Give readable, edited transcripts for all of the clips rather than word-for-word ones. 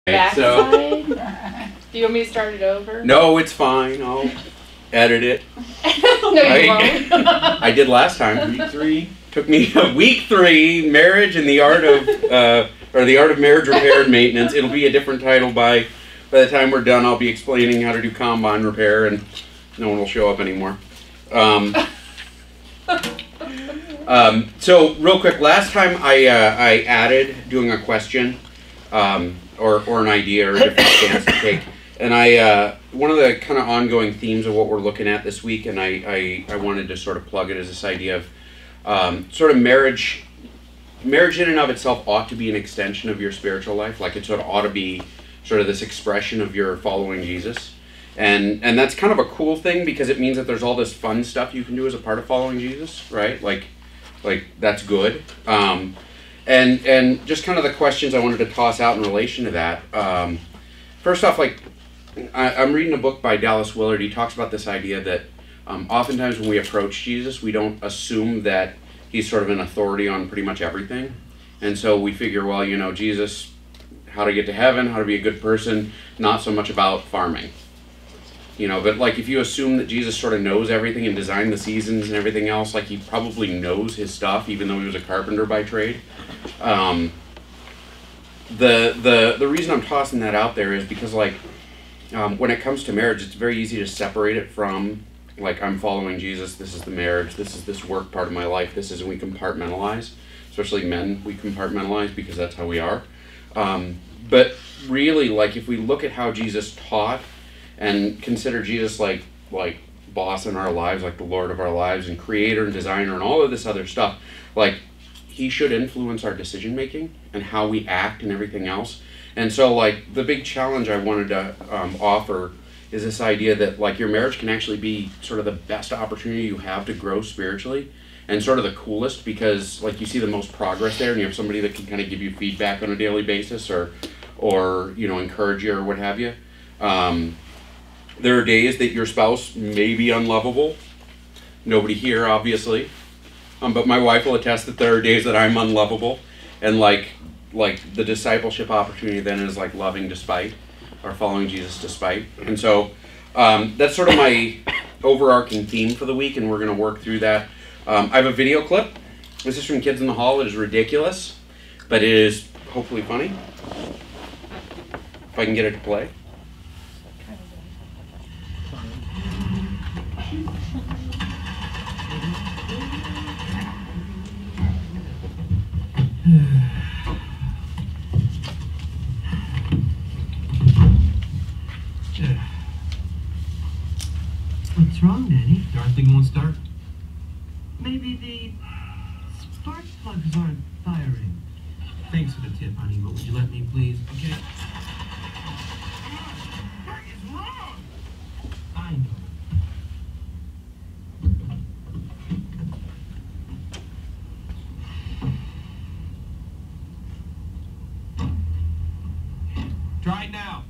Backside? Do you want me to start it over? No, it's fine. I'll edit it. No, you won't. I did last time. Week 3. Took me week 3, marriage and the art of the art of marriage repair and maintenance. It'll be a different title by the time we're done. I'll be explaining how to do combine repair, and no one will show up anymore. So real quick, last time I added doing a question or an idea or a different stance to take, and one of the kind of ongoing themes of what we're looking at this week, and I wanted to sort of plug it as this idea of sort of marriage in and of itself ought to be an extension of your spiritual life. Like, it sort of ought to be sort of this expression of your following Jesus. And that's kind of a cool thing, because it means that there's all this fun stuff you can do as a part of following Jesus, right? Like that's good. And just kind of the questions I wanted to toss out in relation to that. First off, like, I'm reading a book by Dallas Willard. He talks about this idea that oftentimes when we approach Jesus, we don't assume that he's sort of an authority on pretty much everything. And so we figure, well, you know, Jesus, how to get to heaven, how to be a good person, not so much about farming. You know, but like, if you assume that Jesus sort of knows everything and designed the seasons and everything else, like, he probably knows his stuff, even though he was a carpenter by trade. The reason I'm tossing that out there is because, like, when it comes to marriage, it's very easy to separate it from, like, I'm following Jesus, this is the marriage, this is this work part of my life, this is, we compartmentalize. Especially men, we compartmentalize because that's how we are. But really, like, if we look at how Jesus taught and consider Jesus like boss in our lives, like the Lord of our lives and creator and designer and all of this other stuff, like, he should influence our decision making and how we act and everything else. And so, like, the big challenge I wanted to offer is this idea that, like, your marriage can actually be sort of the best opportunity you have to grow spiritually, and sort of the coolest, because, like, you see the most progress there, and you have somebody that can kind of give you feedback on a daily basis, or you know, encourage you or what have you. There are days that your spouse may be unlovable. Nobody here, obviously, but my wife will attest that there are days that I'm unlovable, and like the discipleship opportunity then is like loving despite, or following Jesus despite. And so that's sort of my overarching theme for the week, and we're going to work through that. I have a video clip. This is from Kids in the Hall. It is ridiculous, but it is hopefully funny. If I can get it to play. What's wrong, Danny? Darn thing won't start. Maybe the spark plugs aren't firing. Thanks for the tip, honey, but would you let me, please? Okay? What is wrong? I know. Try it now.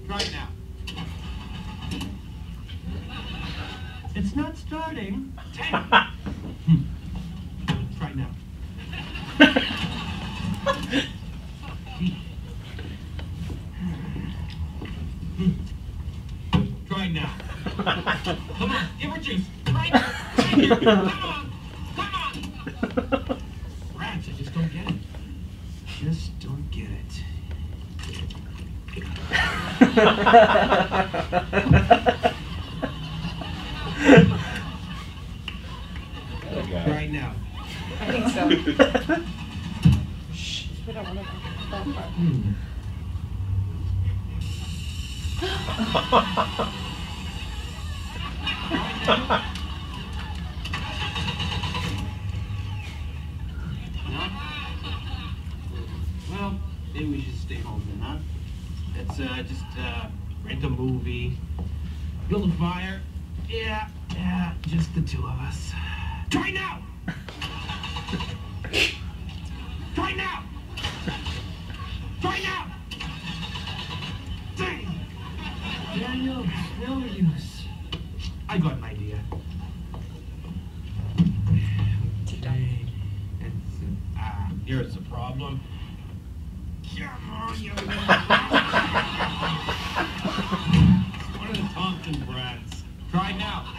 Right now. It's not starting. Try now. Try now. Come on, give her juice. Right now. Come on. Come on. Rats, I just don't get it. Just don't get it. Right now. I think so. Shh. We don't want to that part. Well, maybe we should stay home then, huh? Let's just rent a movie, build a fire. Yeah, just the two of us. Try now! Try now! Try now! Dang! Daniel, no use. I got an idea. Here's the problem. Come on, you One of the Thompson brats. Try now.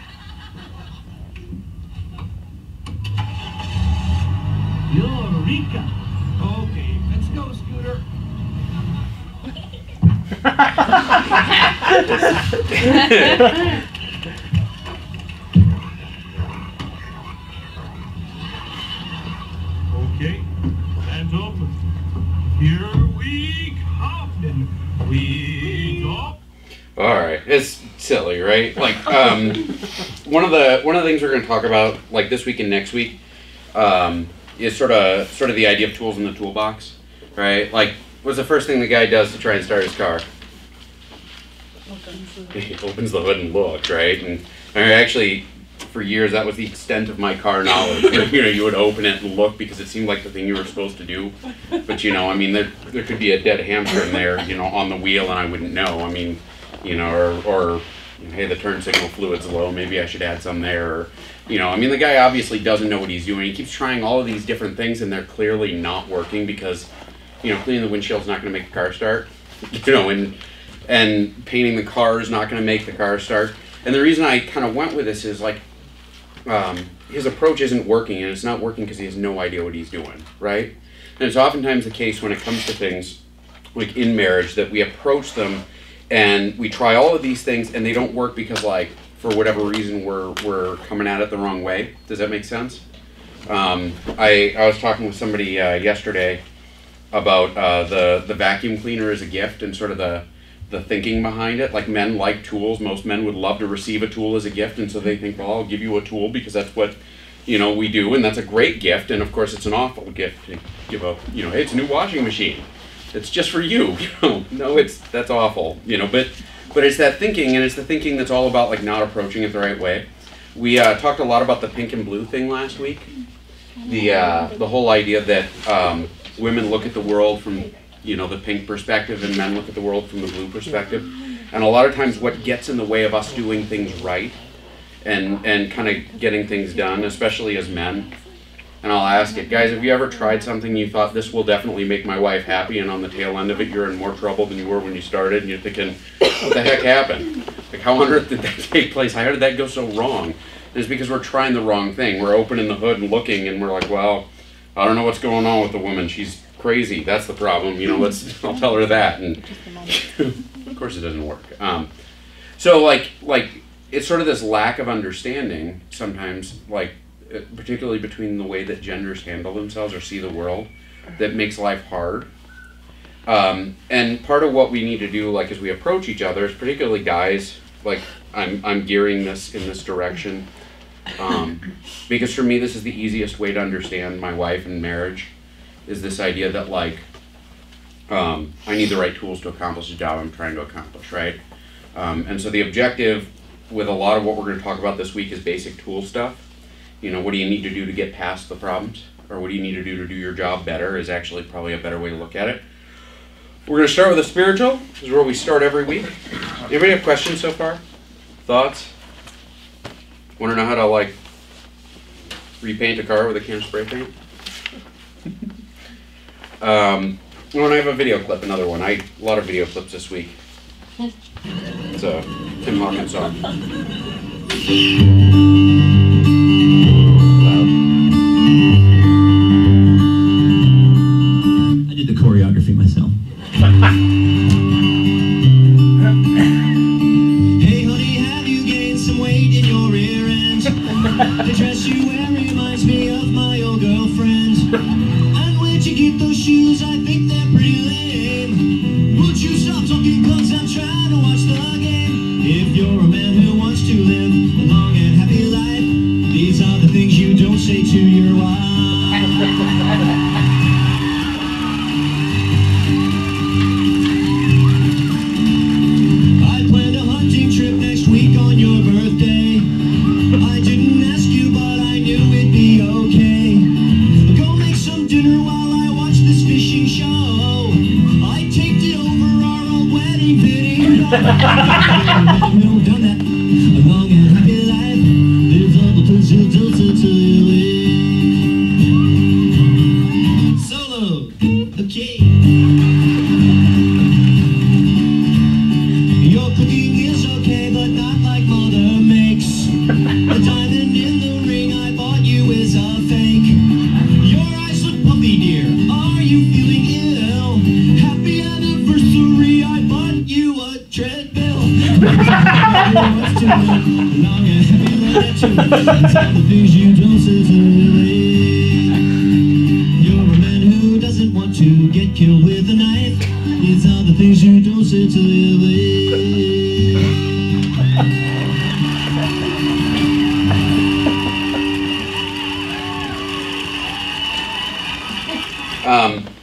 Eureka! Okay, let's go, Scooter. Okay, hands open. Here we come. We go. All right, it's silly, right? Like, one of the things we're going to talk about, like this week and next week, is sort of the idea of tools in the toolbox, right? Like, what's the first thing the guy does to try and start his car? He opens the hood and looks, right? And actually, for years, that was the extent of my car knowledge. You would open it and look because it seemed like the thing you were supposed to do. But, I mean, there could be a dead hamster in there, on the wheel, and I wouldn't know. I mean, or hey, the turn signal fluid's low, maybe I should add some there. Or, I mean, the guy obviously doesn't know what he's doing. He keeps trying all of these different things, and they're clearly not working because, cleaning the windshield's not going to make the car start. And painting the car is not going to make the car start. And the reason I kind of went with this is, like, his approach isn't working, and it's not working because he has no idea what he's doing, right? And it's oftentimes the case when it comes to things, like in marriage, that we approach them and we try all of these things and they don't work because, like, for whatever reason we're coming at it the wrong way. Does that make sense? I was talking with somebody yesterday about the vacuum cleaner as a gift and sort of the thinking behind it. Like, men like tools. Most men would love to receive a tool as a gift, and so they think, well, I'll give you a tool because that's what we do, and that's a great gift. And of course it's an awful gift to give up. Hey, it's a new washing machine, it's just for you. No, that's awful. But it's that thinking, and it's the thinking that's all about, like, not approaching it the right way. We talked a lot about the pink and blue thing last week. The whole idea that women look at the world from the pink perspective and men look at the world from the blue perspective. And a lot of times what gets in the way of us doing things right and kind of getting things done, especially as men, and I'll ask it, guys, have you ever tried something you thought, this will definitely make my wife happy, and on the tail end of it you're in more trouble than you were when you started, and you're thinking, what the heck happened? Like, how on earth did that take place? How did that go so wrong? And it's because we're trying the wrong thing. We're opening the hood and looking, and we're like, well, I don't know what's going on with the woman. She's crazy. That's the problem. I'll tell her that. And of course it doesn't work. So like it's sort of this lack of understanding sometimes, like, particularly between the way that genders handle themselves or see the world, that makes life hard. And part of what we need to do, like, as we approach each other, is particularly guys, like, I'm gearing this in this direction, because for me this is the easiest way to understand my wife and marriage, is this idea that, like, I need the right tools to accomplish the job I'm trying to accomplish, right? And so the objective with a lot of what we're going to talk about this week is basic tool stuff. What do you need to do to get past the problems? Or what do you need to do your job better is actually probably a better way to look at it. We're going to start with the spiritual. This is where we start every week. Anybody have questions so far? Thoughts? Want to know how to, like, repaint a car with a can of spray paint? I have a video clip, another one. A lot of video clips this week. It's a Tim Hawkins song. I did the choreography myself. Hey honey, have you gained some weight in your rear end? The dress you wear reminds me of my old girlfriend. And where'd you get those shoes? I think they're pretty lame. Would you stop talking, cause I'm trying to watch the game. If you're a man who wants to live a long and happy life, these are the things you don't say to your wife. I planned a hunting trip next week on your birthday. I didn't ask you, but I knew it'd be okay. Go make some dinner while I watch this fishing show. I taped it over our old wedding video. We've done that. A long and happy life. Lives all the things you do to live. So It's all the things you don't say to Lily. You're a man who doesn't want to get killed with a knife. It's all the things you don't say to Lily.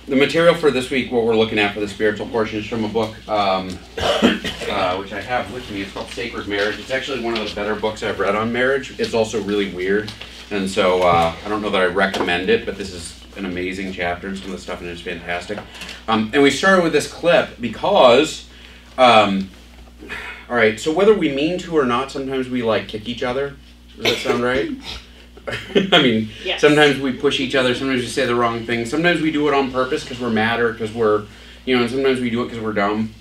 The material for this week, what we're looking at for the spiritual portion, is from a book which I have with me. It's called Sacred Marriage. It's actually one of the better books I've read on marriage. It's also really weird, and so I don't know that I recommend it, but this is an amazing chapter, and some of the stuff in it is fantastic. And we started with this clip because, all right, so whether we mean to or not, sometimes we like kick each other. Does that sound right? I mean, Yes. Sometimes we push each other, sometimes we say the wrong thing, sometimes we do it on purpose because we're mad or because we're, and sometimes we do it because we're dumb.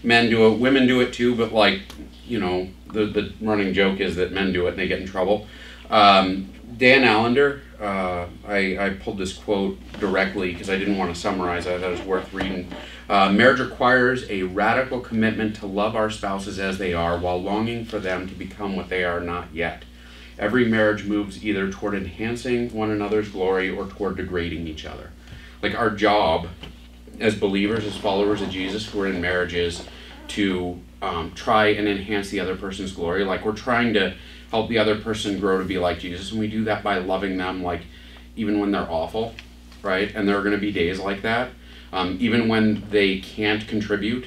Men do it, women do it too, but like, the running joke is that men do it and they get in trouble. Dan Allender, I pulled this quote directly because I didn't want to summarize it. I thought it was worth reading. Marriage requires a radical commitment to love our spouses as they are while longing for them to become what they are not yet. Every marriage moves either toward enhancing one another's glory or toward degrading each other. Like our job as believers, as followers of Jesus who are in marriage is to try and enhance the other person's glory. Like we're trying to help the other person grow to be like Jesus, and we do that by loving them, like even when they're awful, right? And there are going to be days like that, even when they can't contribute,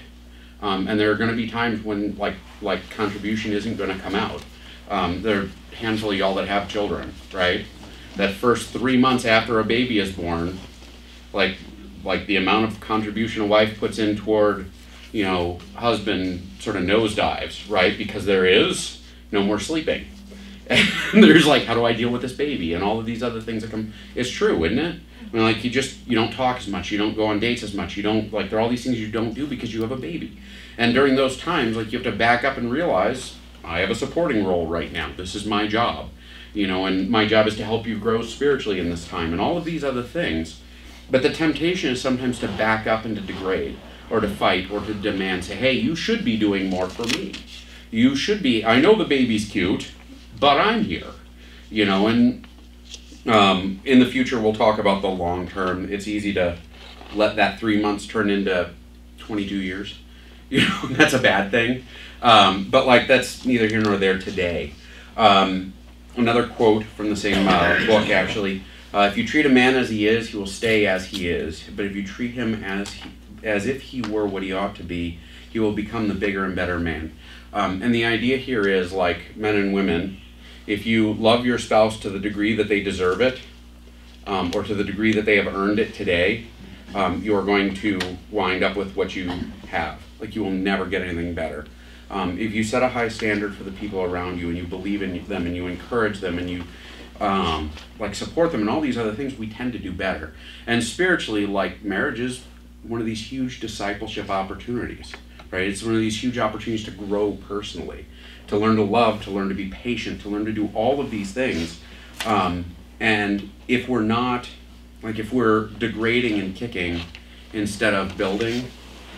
and there are going to be times when like contribution isn't going to come out. There are a handful of y'all that have children, right? That first 3 months after a baby is born, like the amount of contribution a wife puts in toward, husband sort of nosedives, right? Because there is no more sleeping. And there's like, how do I deal with this baby? And all of these other things that come. It's true, isn't it? I mean, like you don't talk as much, you don't go on dates as much, there are all these things you don't do because you have a baby. And during those times, like you have to back up and realize, I have a supporting role right now. This is my job, and my job is to help you grow spiritually in this time and all of these other things. But the temptation is sometimes to back up and to degrade or to fight or to demand, say, hey, you should be doing more for me. You should be, I know the baby's cute, but I'm here, and in the future we'll talk about the long term. It's easy to let that 3 months turn into 22 years. That's a bad thing. But like that's neither here nor there today. Another quote from the same book actually. If you treat a man as he is, he will stay as he is. But if you treat him as if he were what he ought to be, he will become the bigger and better man. And the idea here is like men and women, if you love your spouse to the degree that they deserve it, or to the degree that they have earned it today, you are going to wind up with what you have. Like you will never get anything better. If you set a high standard for the people around you and you believe in them and you encourage them and you support them and all these other things, we tend to do better. And spiritually, like marriage is one of these huge discipleship opportunities, right? It's one of these huge opportunities to grow personally, to learn to love, to learn to be patient, to learn to do all of these things. And if we're not, if we're degrading and kicking instead of building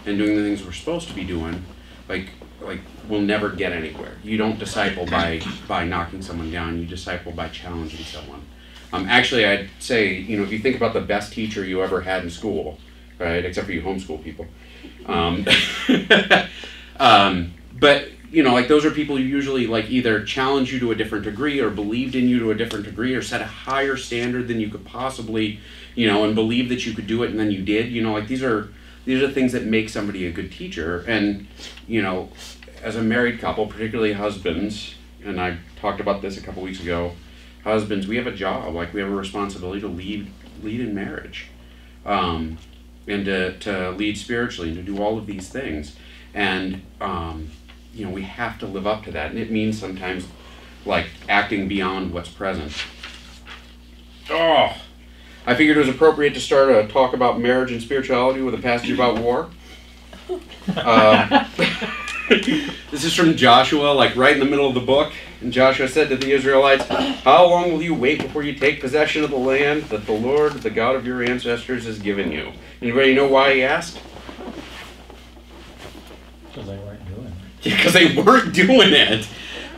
and doing the things we're supposed to be doing, we'll never get anywhere. You don't disciple by knocking someone down. You disciple by challenging someone. Actually, I'd say, if you think about the best teacher you ever had in school, right, except for you homeschool people, but those are people who usually either challenge you to a different degree or believed in you to a different degree or set a higher standard than you could possibly, and believe that you could do it and then you did. These are things that make somebody a good teacher. And, as a married couple, particularly husbands, and I talked about this a couple weeks ago, husbands, we have a job, we have a responsibility to lead in marriage, and to lead spiritually and to do all of these things. And, we have to live up to that. And it means sometimes, acting beyond what's present. Oh! I figured it was appropriate to start a talk about marriage and spirituality with a passage about war. This is from Joshua, right in the middle of the book. And Joshua said to the Israelites, "How long will you wait before you take possession of the land that the Lord, the God of your ancestors, has given you?" Anybody know why he asked? Because they weren't doing it. Because they weren't doing it.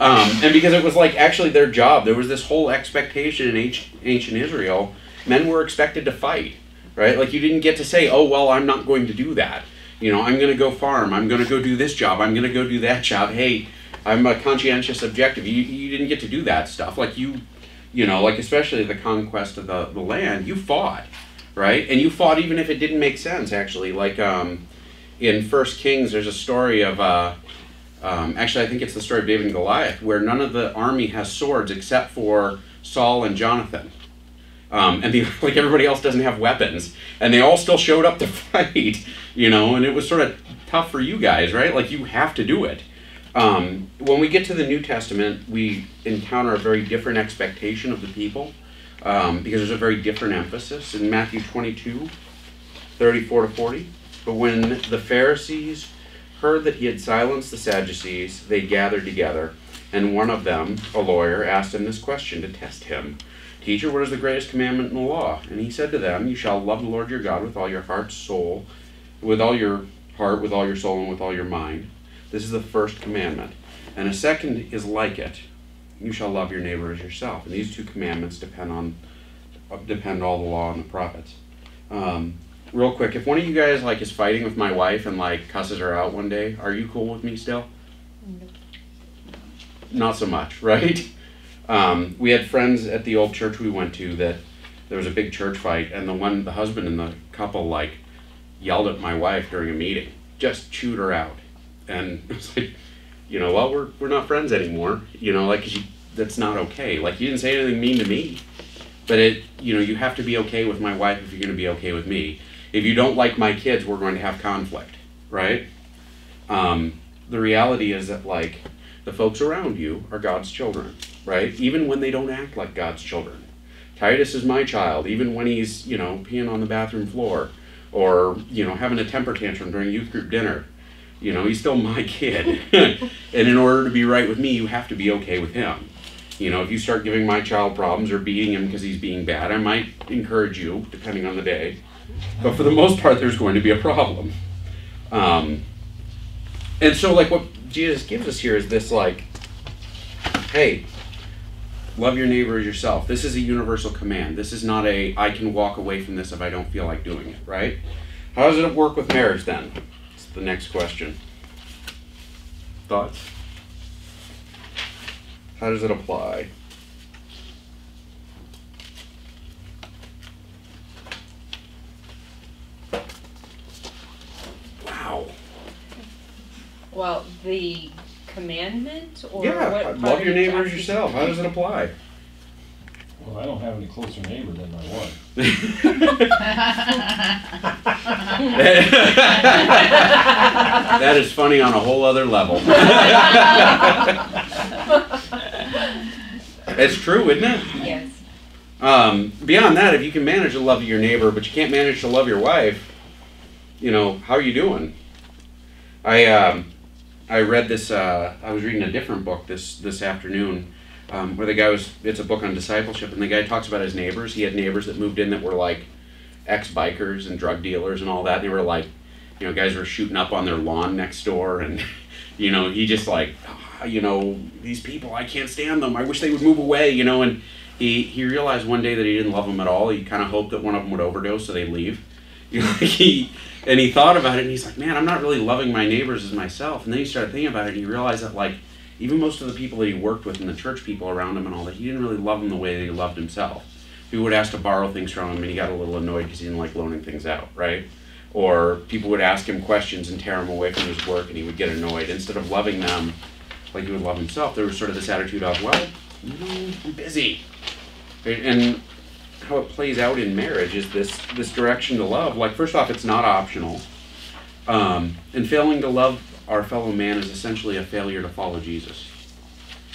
And because it was like actually their job, there was this whole expectation in ancient Israel. Men were expected to fight, right? Like you didn't get to say, oh, well, I'm not going to do that. You know, I'm going to go farm. I'm going to go do this job. I'm going to go do that job. Hey, I'm a conscientious objective. You didn't get to do that stuff. Like you know, like especially the conquest of the land, you fought, right? And you fought even if it didn't make sense, actually. Like in 1 Kings, there's a story of, actually I think it's the story of David and Goliath, where none of the army has swords except for Saul and Jonathan. And like everybody else doesn't have weapons, and they all still showed up to fight, you know, and it was sort of tough for you guys, right? Like you have to do it. When we get to the New Testament, we encounter a very different expectation of the people, because there's a very different emphasis in Matthew 22, 34 to 40. But when the Pharisees heard that he had silenced the Sadducees, they gathered together, and one of them, a lawyer, asked him this question to test him. Teacher, what is the greatest commandment in the law? And he said to them, you shall love the Lord your God with all your heart, soul, with all your heart, with all your soul, and with all your mind. This is the first commandment. And a second is like it. You shall love your neighbor as yourself. And these two commandments depend all the law and the prophets. Real quick, if one of you guys like is fighting with my wife and like cusses her out one day, are you cool with me still? No. Not so much, right? We had friends at the old church we went to that there was a big church fight, and the husband and the couple like yelled at my wife during a meeting, just chewed her out, and it was like, you know, well, we're not friends anymore, you know, like that's not okay. Like you didn't say anything mean to me, but you know, you have to be okay with my wife if you're going to be okay with me. If you don't like my kids, we're going to have conflict, right? The reality is that like the folks around you are God's children. Right? Even when they don't act like God's children. Titus is my child, even when he's, you know, peeing on the bathroom floor or, you know, having a temper tantrum during youth group dinner. You know, he's still my kid. And in order to be right with me, you have to be okay with him. You know, if you start giving my child problems or beating him because he's being bad, I might encourage you, depending on the day. But for the most part, there's going to be a problem. And so, like, what Jesus gives us here is this, like, hey, love your neighbor as yourself. This is a universal command. This is not I can walk away from this if I don't feel like doing it, right? How does it work with marriage then? That's the next question. Thoughts? How does it apply? Wow. Well, the commandment, or yeah, what? Love your neighbor as yourself. How does it apply? Well, I don't have any closer neighbor than my wife. That is funny on a whole other level. It's true, isn't it? Yes. Beyond that, if you can manage to love your neighbor, but you can't manage to love your wife, you know, how are you doing? I read this, I was reading a different book this afternoon, where the guy it's a book on discipleship, and the guy talks about his neighbors. He had neighbors that moved in that were like ex-bikers and drug dealers and all that. They were like, you know, guys were shooting up on their lawn next door, and, you know, he just like, you know, these people, I can't stand them. I wish they would move away, you know, and he realized one day that he didn't love them at all. He kind of hoped that one of them would overdose so they'd leave. You know, and he thought about it, and he's like, man, I'm not really loving my neighbors as myself. And then he started thinking about it, and he realized that, like, even most of the people that he worked with and the church people around him and all that, he didn't really love them the way that he loved himself. People would ask to borrow things from him, and he got a little annoyed because he didn't like loaning things out, right? Or people would ask him questions and tear him away from his work, and he would get annoyed. Instead of loving them like he would love himself, there was sort of this attitude of, well, you know, I'm busy. And how it plays out in marriage is this direction to love. Like, first off, it's not optional. And failing to love our fellow man is essentially a failure to follow Jesus.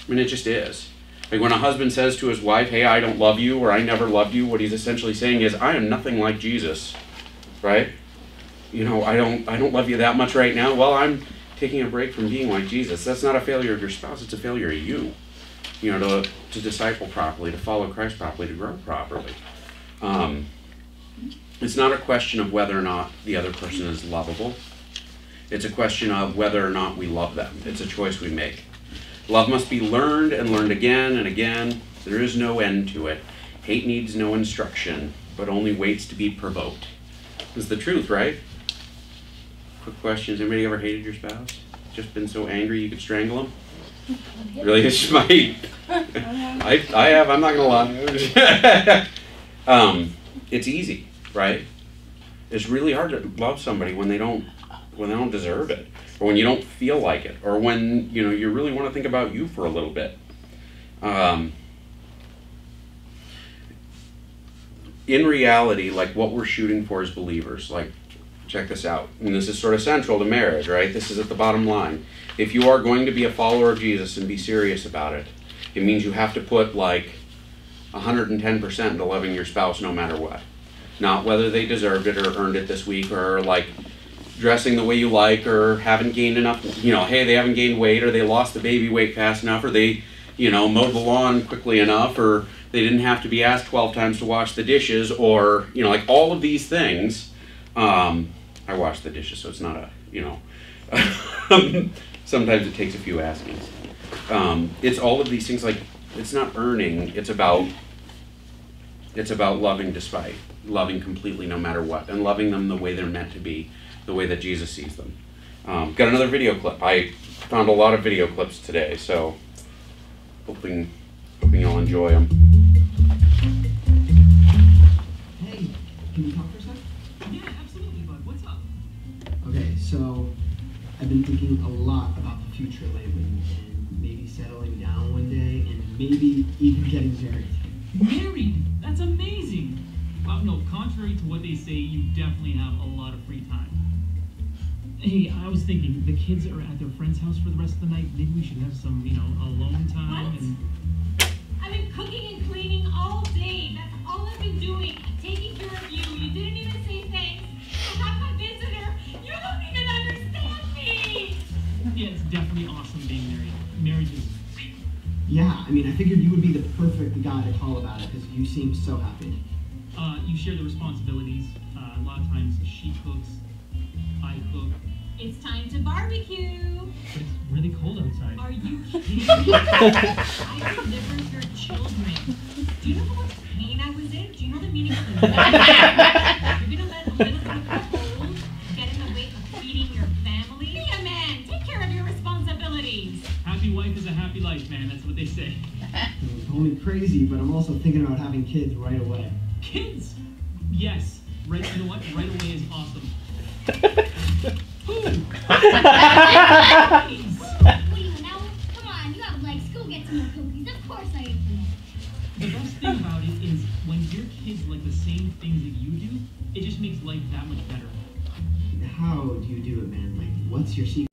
I mean, it just is. Like, when a husband says to his wife, hey, I don't love you, or I never loved you, what he's essentially saying is, I am nothing like Jesus, right? You know, I don't love you that much right now. Well, I'm taking a break from being like Jesus. That's not a failure of your spouse, it's a failure of you. You know, to disciple properly, to follow Christ properly, to grow properly. It's not a question of whether or not the other person is lovable. It's a question of whether or not we love them. It's a choice we make. Love must be learned and learned again and again. There is no end to it. Hate needs no instruction, but only waits to be provoked. This is the truth, right? Quick question, has anybody ever hated your spouse? Just been so angry you could strangle them? Really? It's my... I have, I'm not gonna lie. It's easy, right? It's really hard to love somebody when they don't deserve it, or when you don't feel like it, or when you really want to think about you for a little bit. In reality, like, what we're shooting for as believers, like, check this out, and this is sort of central to marriage, right? This is at the bottom line. If you are going to be a follower of Jesus and be serious about it, it means you have to put like 110% into loving your spouse no matter what. Not whether they deserved it or earned it this week, or like dressing the way you like, or haven't gained enough, hey, they haven't gained weight, or they lost the baby weight fast enough, or they, mowed the lawn quickly enough, or they didn't have to be asked 12 times to wash the dishes, or, like all of these things. I wash the dishes, so it's not a, sometimes it takes a few askings. It's all of these things, like, it's not earning, it's about loving despite, loving completely no matter what, and loving them the way they're meant to be, the way that Jesus sees them. Got another video clip. I found a lot of video clips today, so hoping you'll enjoy them. Hey, can you talk for a sec? Yeah, absolutely, bud. What's up? Okay, so I've been thinking a lot about the future lately, and maybe settling down one day, and maybe even getting married. Married? That's amazing. Wow, no, contrary to what they say, you definitely have a lot of free time. Hey, I was thinking, the kids are at their friend's house for the rest of the night. Maybe we should have some, alone time. What? And I've been cooking and cleaning all day. That's all I've been doing. Taking care of you. You didn't even say thanks. I have my visitor. You don't even understand me. yeah, it's definitely awesome being married. Marriage is great. Yeah, I mean, I figured you would be the perfect guy to call about it, because you seem so happy. You share the responsibilities. A lot of times she cooks, I cook. It's time to barbecue. But it's really cold outside. Are you kidding me? I delivered your children. Do you know how much pain I was in? Do you know the meaning of the You're gonna let a little bit of cold get in the way of feeding your family? Be a man. Take care of your responsibilities. Happy wife is a happy life, man. That's what they say. You call me crazy, but I'm also thinking about having kids right away. Kids? Yes. Right, you know what? Right away is awesome. What are you, now? Come on, you have legs. Go get some more cookies. Of course I ate them. The best thing about it is when your kids like the same things that you do, it just makes life that much better. How do you do it, man? Like, what's your secret?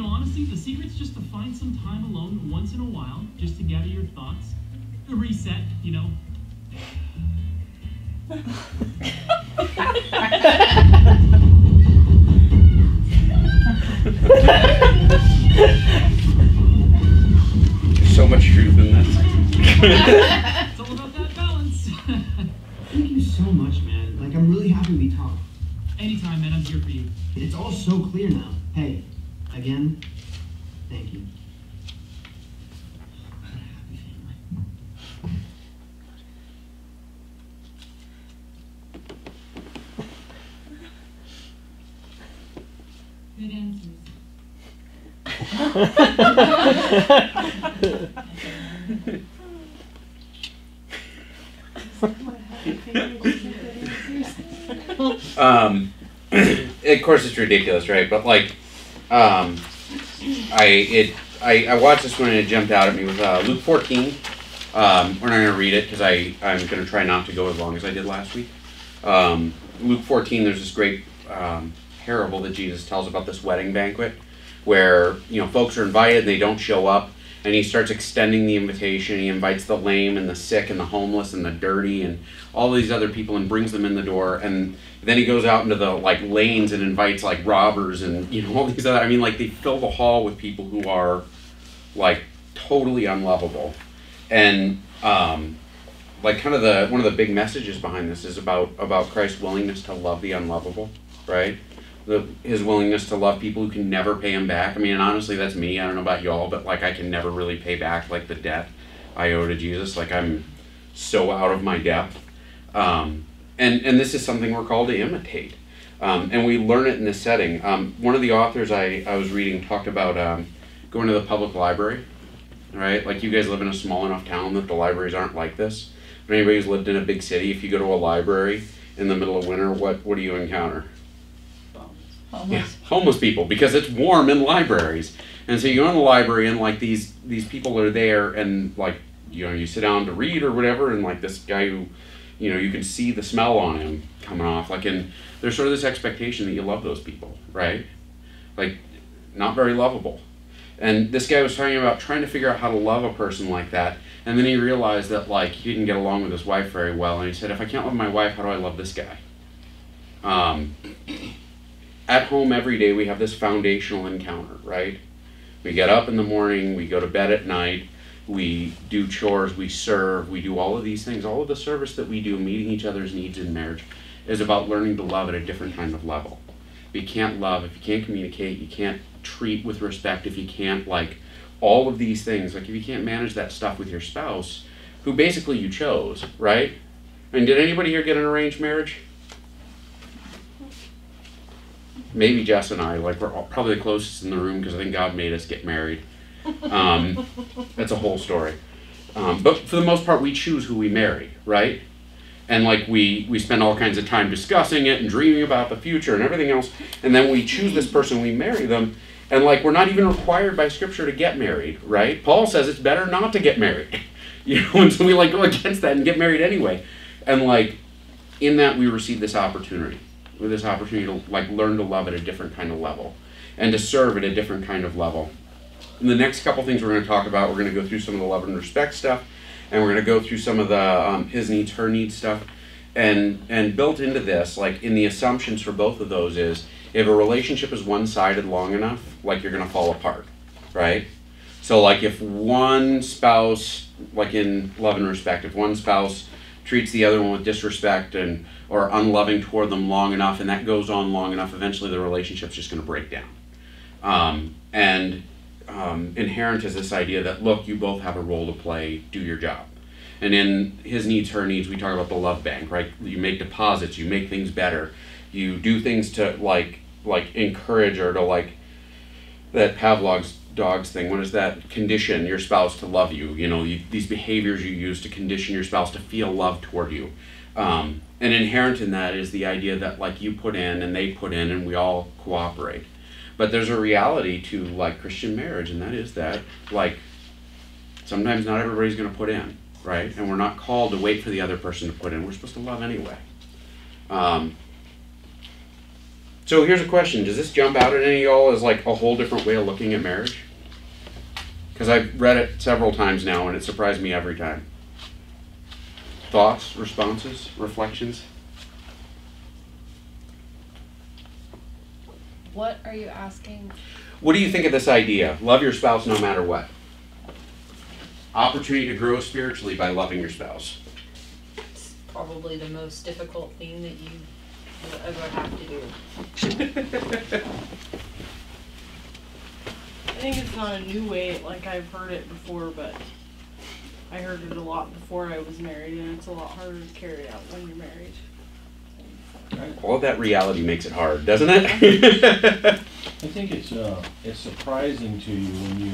Honestly, the secret's just to find some time alone once in a while, just to gather your thoughts, reset, There's so much truth in this. It's all about that balance. Thank you so much, man. Like, I'm really happy we talked. Anytime, man, I'm here for you. It's all so clear now. Hey, again, thank you. What a happy family. Good answers. Of course it's ridiculous, right? But like, I watched this one and it jumped out at me with Luke 14. We're not going to read it because I'm going to try not to go as long as I did last week. Luke 14, there's this great parable that Jesus tells about this wedding banquet where, folks are invited and they don't show up, and he starts extending the invitation. He invites the lame and the sick and the homeless and the dirty and all these other people and brings them in the door, and then he goes out into the lanes and invites robbers and all these other, they fill the hall with people who are totally unlovable. And one of the big messages behind this is about Christ's willingness to love the unlovable, right? his willingness to love people who can never pay him back. I mean, and honestly, that's me. I don't know about y'all, but like I can never really pay back like the debt I owe to Jesus. Like I'm so out of my depth. And this is something we're called to imitate. And we learn it in this setting. One of the authors I was reading talked about going to the public library, right? Like you guys live in a small enough town that the libraries aren't like this. But anybody who's lived in a big city, if you go to a library in the middle of winter, what do you encounter? Yeah, homeless people, because it's warm in libraries. And so you go in the library and like these people are there and like, you know, you sit down to read or whatever, and like this guy who, you know, you can see the smell on him coming off, like, and there's sort of this expectation that you love those people, right? Like, not very lovable. And this guy was talking about trying to figure out how to love a person like that, and then he realized that like he didn't get along with his wife very well, and he said, if I can't love my wife, how do I love this guy? At home every day we have this foundational encounter, right? We get up in the morning, we go to bed at night, we do chores, we serve, we do all of these things. All of the service that we do, meeting each other's needs in marriage, is about learning to love at a different kind of level. If you can't love, if you can't communicate, you can't treat with respect, if you can't like all of these things, like if you can't manage that stuff with your spouse, who basically you chose, right? I mean, did anybody here get an arranged marriage? Maybe Jess and I, like we're probably the closest in the room because I think God made us get married. That's a whole story. But for the most part, we choose who we marry, right? And like we spend all kinds of time discussing it and dreaming about the future and everything else. And then we choose this person, we marry them. And like we're not even required by Scripture to get married, right? Paul says it's better not to get married. You know, and so we like go against that and get married anyway. And like in that we receive this opportunity. With this opportunity to like learn to love at a different kind of level and to serve at a different kind of level. In the next couple things we're going to talk about, we're going to go through some of the love and respect stuff, and we're going to go through some of the his needs, her needs stuff, and built into this, like in the assumptions for both of those is if a relationship is one-sided long enough, like you're going to fall apart, right? So like if one spouse, like in love and respect, if one spouse treats the other one with disrespect and or unloving toward them long enough, and that goes on long enough, eventually the relationship's just going to break down. Inherent is this idea that, look, you both have a role to play, do your job. And in his needs, her needs, we talk about the love bank, right? You make deposits, you make things better, you do things to like encourage or to like that Pavlov's dogs thing. What is that? Condition your spouse to love you. You know, these behaviors you use to condition your spouse to feel love toward you. And inherent in that is the idea that like you put in and they put in and we all cooperate. But there's a reality to like Christian marriage, and that is that like sometimes not everybody's going to put in, right? And we're not called to wait for the other person to put in. We're supposed to love anyway. So here's a question. Does this jump out at any of y'all as like a whole different way of looking at marriage? Because I've read it several times now and it surprised me every time. Thoughts, responses, reflections? What are you asking? What do you think of this idea? Love your spouse no matter what. Opportunity to grow spiritually by loving your spouse. It's probably the most difficult thing that you will ever have to do. I think it's not a new way, like I've heard it before, but I heard it a lot before I was married, and it's a lot harder to carry out when you're married. All of that reality makes it hard, doesn't it? I think it's surprising to you when you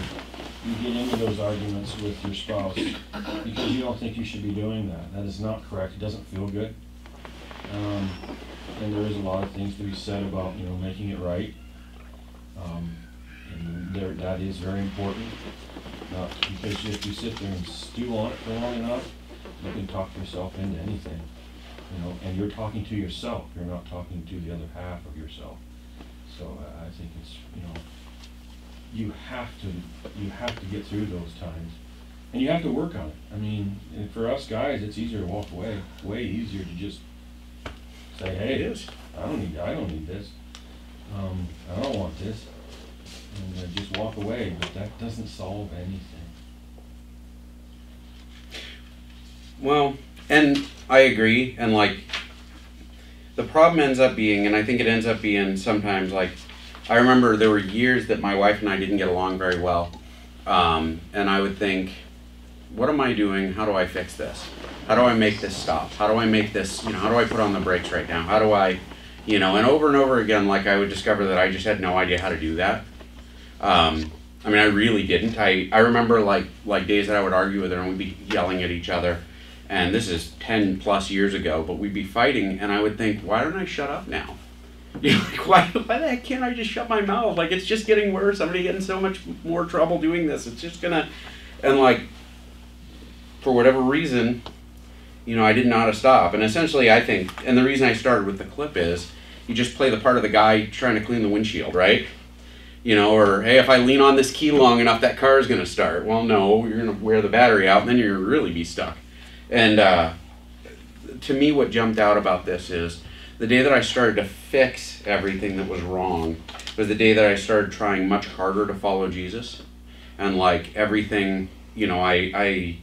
get into those arguments with your spouse because you don't think you should be doing that. That is not correct. It doesn't feel good. And there is a lot of things to be said about, you know, making it right. And that is very important. Because if you sit there and stew on it for long enough, you can talk yourself into anything. You know, and you're talking to yourself. You're not talking to the other half of yourself. So I think it's, you know, you have to get through those times, and you have to work on it. I mean, and for us guys, it's easier to walk away. Way easier to just say, "Hey, It is. I don't need this. I don't want this," and just walk away. But that doesn't solve anything. Well, and I agree, and like the problem ends up being, and I think it ends up being sometimes like, I remember there were years that my wife and I didn't get along very well. And I would think, what am I doing? How do I fix this? How do I make this stop? How do I make this, how do I put on the brakes right now? How do I, and over again, like I would discover that I just had no idea how to do that. I really didn't. I remember like days that I would argue with her and we'd be yelling at each other. And this is 10 plus years ago, but we'd be fighting and I would think, why don't I shut up now? Why the heck can't I just shut my mouth? Like, it's just getting worse. I'm gonna get in so much more trouble doing this. It's just gonna, and like, for whatever reason, I didn't know how to stop. And essentially I think, and the reason I started with the clip is, you just play the part of the guy trying to clean the windshield, right? Or, hey, if I lean on this key long enough, that car is going to start. Well, no, you're going to wear the battery out, and then you're going to really be stuck. And to me, what jumped out about this is the day that I started to fix everything that was wrong was the day that I started trying much harder to follow Jesus. And, like, everything, I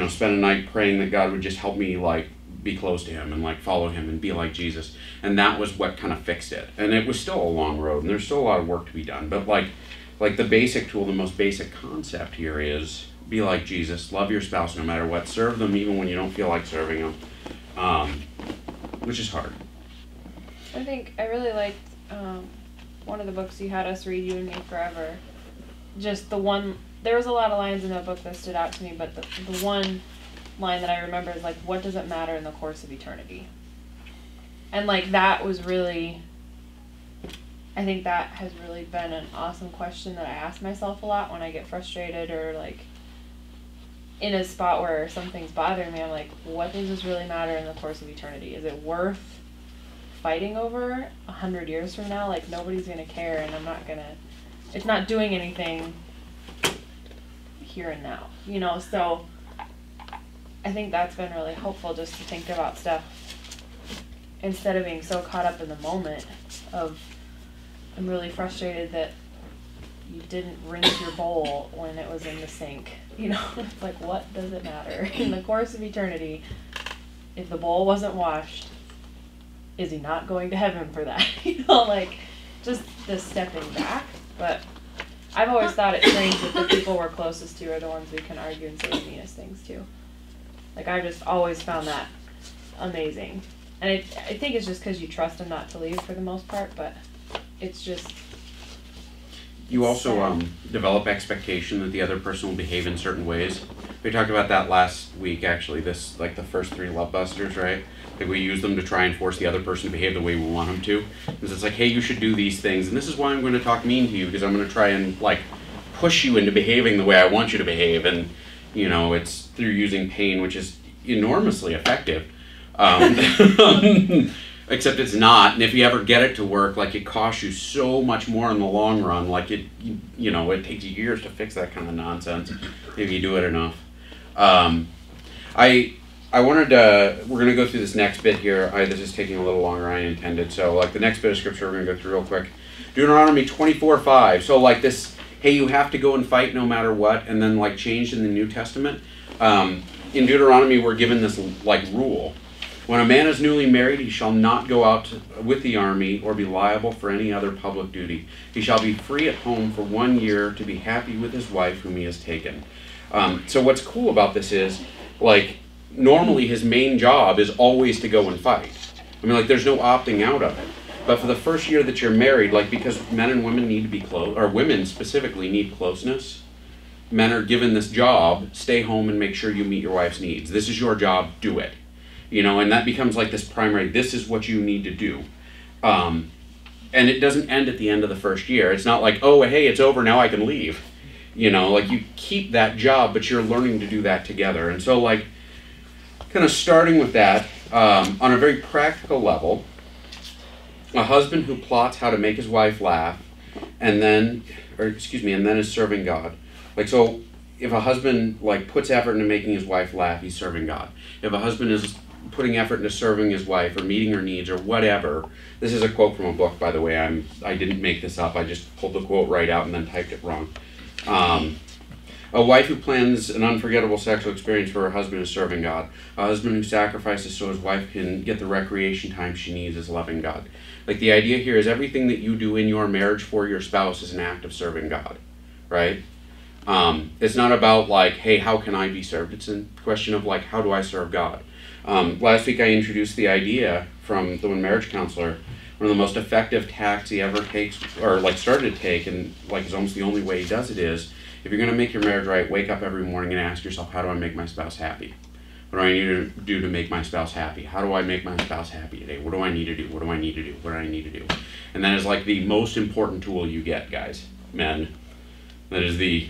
spent a night praying that God would just help me, like, be close to him and like follow him and be like Jesus. And that was what kind of fixed it. And it was still a long road and there's still a lot of work to be done. But like the basic tool, the most basic concept here is be like Jesus, love your spouse no matter what, serve them even when you don't feel like serving them, which is hard. I think I really liked one of the books you had us read, You and Me Forever. Just there was a lot of lines in that book that stood out to me, but the one line that I remember is like, what does it matter in the course of eternity? And like that was really, I think that has really been an awesome question that I ask myself a lot when I get frustrated or like in a spot where something's bothering me. I'm like, what does this really matter in the course of eternity? Is it worth fighting over 100 years from now? Like nobody's gonna care and it's not doing anything here and now, so I think that's been really helpful just to think about stuff instead of being so caught up in the moment of, I'm really frustrated that you didn't rinse your bowl when it was in the sink. It's like, what does it matter? In the course of eternity, if the bowl wasn't washed, is he not going to heaven for that? Like, just the stepping back. But I've always thought it's strange that the people we're closest to are the ones we can argue and say the meanest things to. Like, I've just always found that amazing. And I think it's just because you trust them not to leave for the most part, but it's just... You also develop expectation that the other person will behave in certain ways. We talked about that last week, actually, the first 3 love busters, right? Like, we use them to try and force the other person to behave the way we want them to. Because it's like, hey, you should do these things, and this is why I'm going to talk mean to you, because I'm going to try and, like, push you into behaving the way I want you to behave, and... it's through using pain, which is enormously effective. Except it's not, and if you ever get it to work, like, it costs you so much more in the long run. Like, it takes years to fix that kind of nonsense if you do it enough. I wanted to, we're going to go through this next bit here. This is taking a little longer than I intended. So, like, the next bit of scripture we're going to go through real quick. Deuteronomy 24:5. So, like, this... hey, you have to go and fight no matter what, and then like changed in the New Testament. In Deuteronomy, we're given this like rule. When a man is newly married, he shall not go out with the army or be liable for any other public duty. He shall be free at home for 1 year to be happy with his wife whom he has taken. So what's cool about this is, like, normally his main job is always to go and fight. I mean, like, there's no opting out of it. But for the first year that you're married, like, because men and women need to be close, or women specifically need closeness, men are given this job, stay home and make sure you meet your wife's needs. This is your job, do it. And that becomes like this primary, this is what you need to do. And it doesn't end at the end of the first year. It's not like, oh, hey, it's over, now I can leave. Like, you keep that job, but you're learning to do that together. And so, like, kind of starting with that, on a very practical level, a husband who plots how to make his wife laugh and then is serving God. Like, so if a husband like puts effort into making his wife laugh, he's serving God. If a husband is putting effort into serving his wife or meeting her needs or whatever, this is a quote from a book, by the way. I didn't make this up. I just pulled the quote right out and then typed it wrong. A wife who plans an unforgettable sexual experience for her husband is serving God. A husband who sacrifices so his wife can get the recreation time she needs is loving God. Like, the idea here is everything that you do in your marriage for your spouse is an act of serving God, right? It's not about like, hey, how can I be served? It's a question of like, how do I serve God? Last week I introduced the idea from the one marriage counselor. One of the most effective tactics he ever takes, or like started to take, and like is almost the only way he does it is, if you're going to make your marriage right, wake up every morning and ask yourself, how do I make my spouse happy? What do I need to do to make my spouse happy? How do I make my spouse happy today? What do I need to do? What do I need to do? What do I need to do? And that is like the most important tool you get, guys, men. That is the,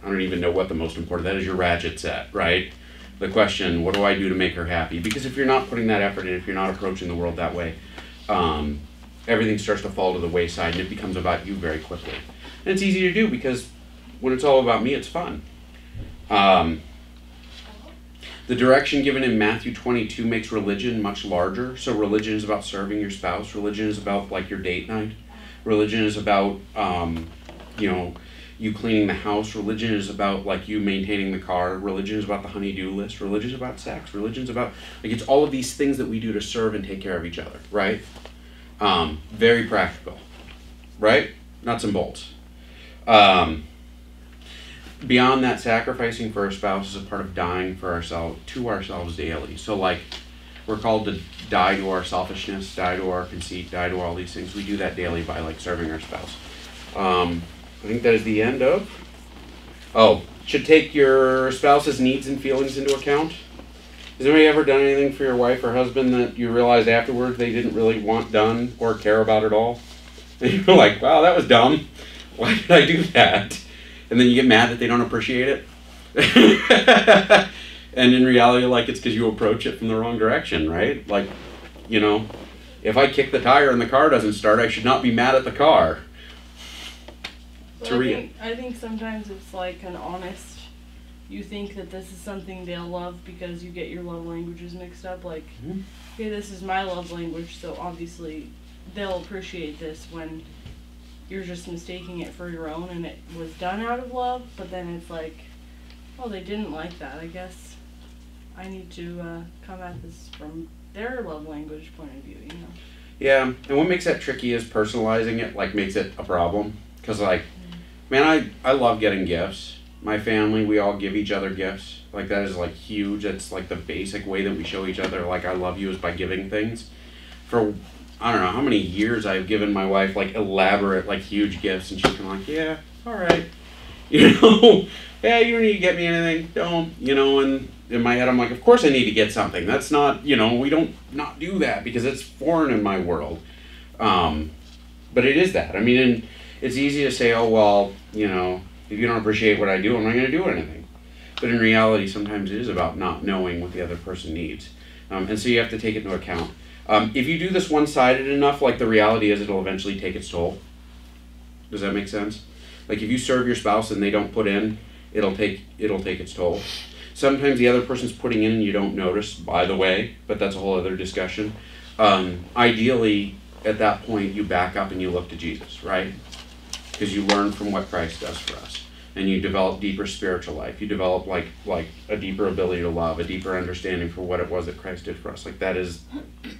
I don't even know what the most important, that is your ratchet set, right? The question, what do I do to make her happy? Because if you're not putting that effort in, if you're not approaching the world that way, everything starts to fall to the wayside and it becomes about you very quickly. And it's easy to do because when it's all about me, it's fun. The direction given in Matthew 22 makes religion much larger. So religion is about serving your spouse. Religion is about like your date night. Religion is about, you cleaning the house. Religion is about like you maintaining the car. Religion is about the honey-do list. Religion is about sex. Religion is about, like, it's all of these things that we do to serve and take care of each other, right? Very practical, right? Nuts and bolts. Beyond that, sacrificing for our spouse is a part of dying for ourselves, to ourselves daily. So like, we're called to die to our selfishness, die to our conceit, die to all these things. We do that daily by like serving our spouse. I think that is the end of, should take your spouse's needs and feelings into account. Has anybody ever done anything for your wife or husband that you realized afterwards they didn't really want done or care about at all? And you're like, wow, that was dumb. Why did I do that? And then you get mad that they don't appreciate it. And in reality, like, it's because you approach it from the wrong direction, right? Like, if I kick the tire and the car doesn't start, I should not be mad at the car. I think sometimes it's like an honest, you think that this is something they'll love because you get your love languages mixed up. Like, okay, this is my love language, so obviously they'll appreciate this when you're just mistaking it for your own and it was done out of love, but then it's like, oh, they didn't like that. I guess I need to come at this from their love language point of view, Yeah, and what makes that tricky is personalizing it, like, makes it a problem. Because, like, man, I love getting gifts. My family, we all give each other gifts. Like, that is, like, huge. That's, like, the basic way that we show each other, like, I love you is by giving things. For, I don't know how many years I've given my wife, like, elaborate, like, huge gifts, and she's kind of like, yeah, all right. Yeah, you don't need to get me anything. Don't, and in my head, I'm like, of course I need to get something. That's not, we don't not do that because it's foreign in my world. But it is that. I mean, and it's easy to say, oh, well, if you don't appreciate what I do, I'm not going to do anything. But in reality, sometimes it is about not knowing what the other person needs. And so you have to take it into account. If you do this one-sided enough, like, the reality is it'll eventually take its toll. Does that make sense? Like, if you serve your spouse and they don't put in, it'll take its toll. Sometimes the other person's putting in and you don't notice, by the way, but that's a whole other discussion. Ideally, at that point, you back up and you look to Jesus, right? Because you learn from what Christ does for us. And you develop deeper spiritual life. You develop like a deeper ability to love, a deeper understanding for what it was that Christ did for us. Like, that is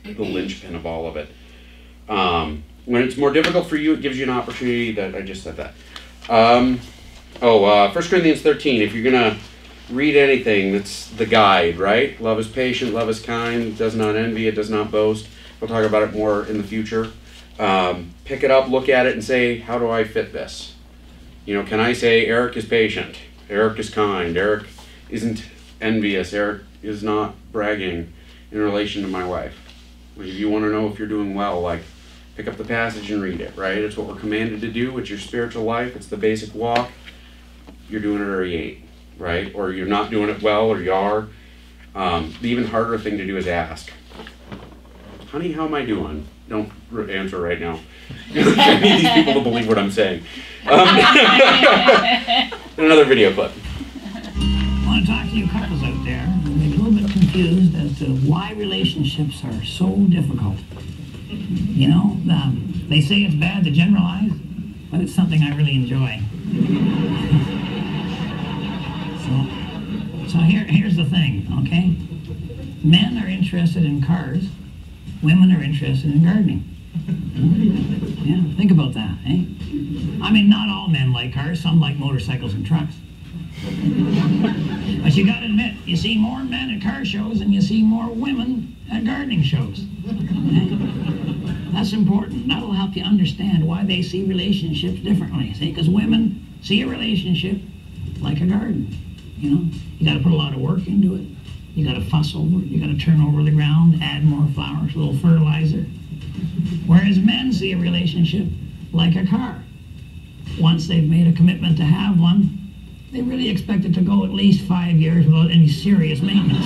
the linchpin of all of it. When it's more difficult for you, it gives you an opportunity that I just said that. 1 Corinthians 13, if you're going to read anything, that's the guide, right? Love is patient, love is kind, it does not envy, it does not boast. We'll talk about it more in the future. Pick it up, look at it, and say, how do I fit this? Can I say Eric is patient, Eric is kind, Eric isn't envious, Eric is not bragging in relation to my wife? Like, if you want to know if you're doing well, like, pick up the passage and read it, right? It's what we're commanded to do. It's your spiritual life. It's the basic walk. You're doing it or you ain't, right? Or you're not doing it well, or you are. The even harder thing to do is ask, honey, how am I doing? Don't answer right now. I need these people to believe what I'm saying. Another video clip. I want to talk to you couples out there who may be a little bit confused as to why relationships are so difficult. They say it's bad to generalize, but it's something I really enjoy. So here's the thing, okay? Men are interested in cars. Women are interested in gardening. Yeah, think about that, eh? I mean, not all men like cars. Some like motorcycles and trucks. But you gotta admit, you see more men at car shows than you see more women at gardening shows. That's important. That'll help you understand why they see relationships differently. See, because women see a relationship like a garden. You know, you gotta put a lot of work into it. You gotta fuss over it. You gotta turn over the ground, add more flowers, a little fertilizer. Whereas men see a relationship like a car. Once they've made a commitment to have one, they really expect it to go at least 5 years without any serious maintenance.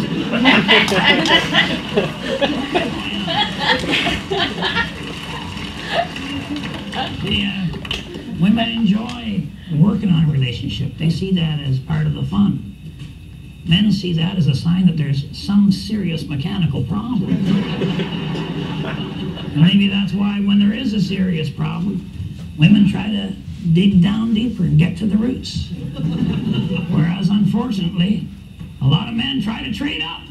Women enjoy working on a relationship. They see that as part of the fun. Men see that as a sign that there's some serious mechanical problem. And maybe that's why when there is a serious problem, women try to dig down deeper and get to the roots. Whereas, unfortunately, a lot of men try to trade up.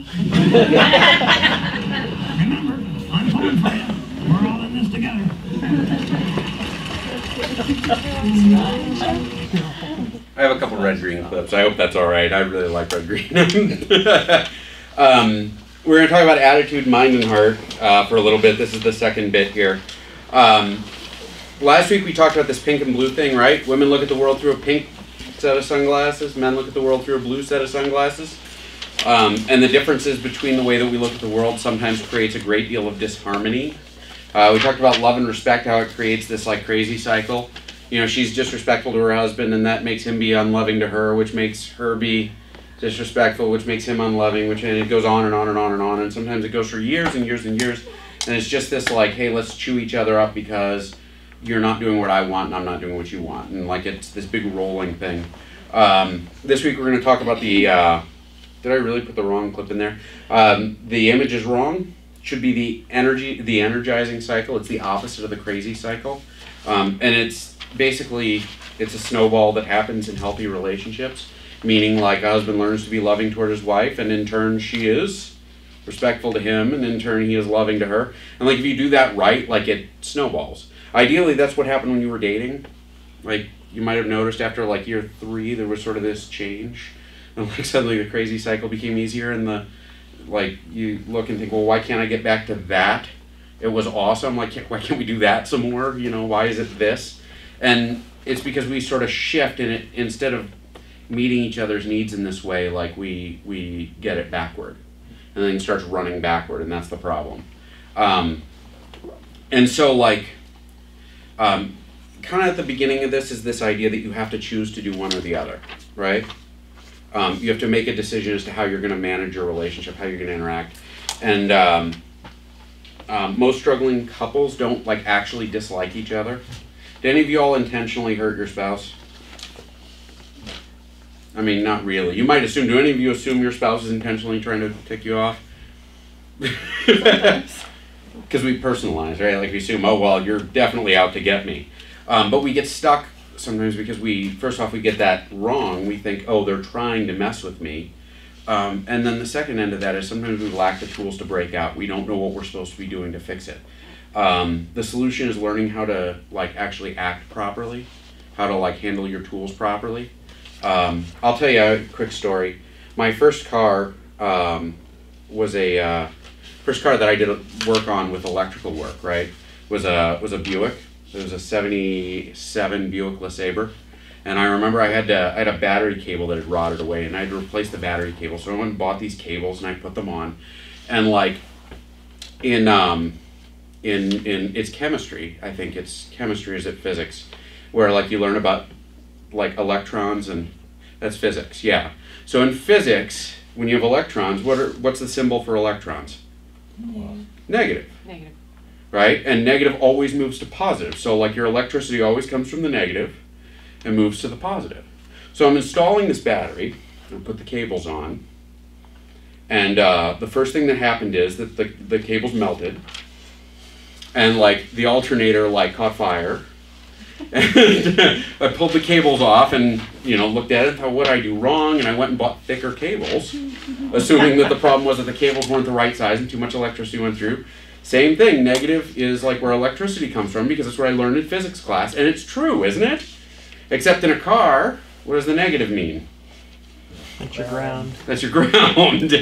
Remember, I'm pulling for you. We're all in this together. I have a couple red-green clips. I hope that's all right. I really like red-green. We're going to talk about attitude, mind, and heart for a little bit. This is the second bit here. Last week we talked about this pink and blue thing, right? Women look at the world through a pink set of sunglasses. Men look at the world through a blue set of sunglasses. And the differences between the way that we look at the world sometimes creates a great deal of disharmony. We talked about love and respect, how it creates this like crazy cycle. You know, she's disrespectful to her husband, and that makes him be unloving to her, which makes her be disrespectful, which makes him unloving, and it goes on and on and on and on. And sometimes it goes for years and years and years. And it's just this like, hey, let's chew each other up because you're not doing what I want and I'm not doing what you want. And like it's this big rolling thing. This week we're going to talk about the, did I really put the wrong clip in there? The image is wrong. It should be the energizing cycle. It's the opposite of the crazy cycle. And it's basically, it's a snowball that happens in healthy relationships. Meaning like a husband learns to be loving toward his wife, and in turn she is respectful to him, and in turn he is loving to her. And like if you do that right, like it snowballs. Ideally that's what happened when you were dating. Like you might have noticed after like year 3 there was sort of this change. And like suddenly the crazy cycle became easier, and the like you look and think, well, why can't I get back to that? It was awesome. Like why can't we do that some more? You know, why is it this? And it's because we sort of shift in it. Instead of meeting each other's needs in this way, like we get it backward, and then it starts running backward, and that's the problem. And so like kind of at the beginning of this is this idea that you have to choose to do one or the other, right? You have to make a decision as to how you're going to manage your relationship, how you're going to interact. And most struggling couples don't like actually dislike each other. Did any of you all intentionally hurt your spouse? I mean, not really. You might assume, do any of you assume your spouse is intentionally trying to tick you off? Because we personalize, right? Like we assume, oh, well, you're definitely out to get me. But we get stuck sometimes because first off, we get that wrong. We think, oh, they're trying to mess with me. And then the second end of that is sometimes we lack the tools to break out. We don't know what we're supposed to be doing to fix it. The solution is learning how to like actually act properly, how to like handle your tools properly. I'll tell you a quick story. My first car was a first car that I did work on with electrical work. Right, was a Buick. It was a '77 Buick LeSabre, and I remember I had a battery cable that had rotted away, and I had to replace the battery cable. So I went and bought these cables, and I put them on, and like in its chemistry, I think it's chemistry, is it physics, where like you learn about like electrons, and that's physics, yeah. So in physics, when you have electrons, what's the symbol for electrons? Negative. Negative. Right? And negative always moves to positive. So like your electricity always comes from the negative and moves to the positive. So I'm installing this battery, and put the cables on, and the first thing that happened is that the cables melted, and like the alternator like caught fire. And I pulled the cables off and, looked at it, thought, what did I do wrong? And I went and bought thicker cables, assuming that the problem was that the cables weren't the right size and too much electricity went through. Same thing, negative is like where electricity comes from, because that's what I learned in physics class, and it's true, isn't it? Except in a car, what does the negative mean? That's your ground. That's your ground.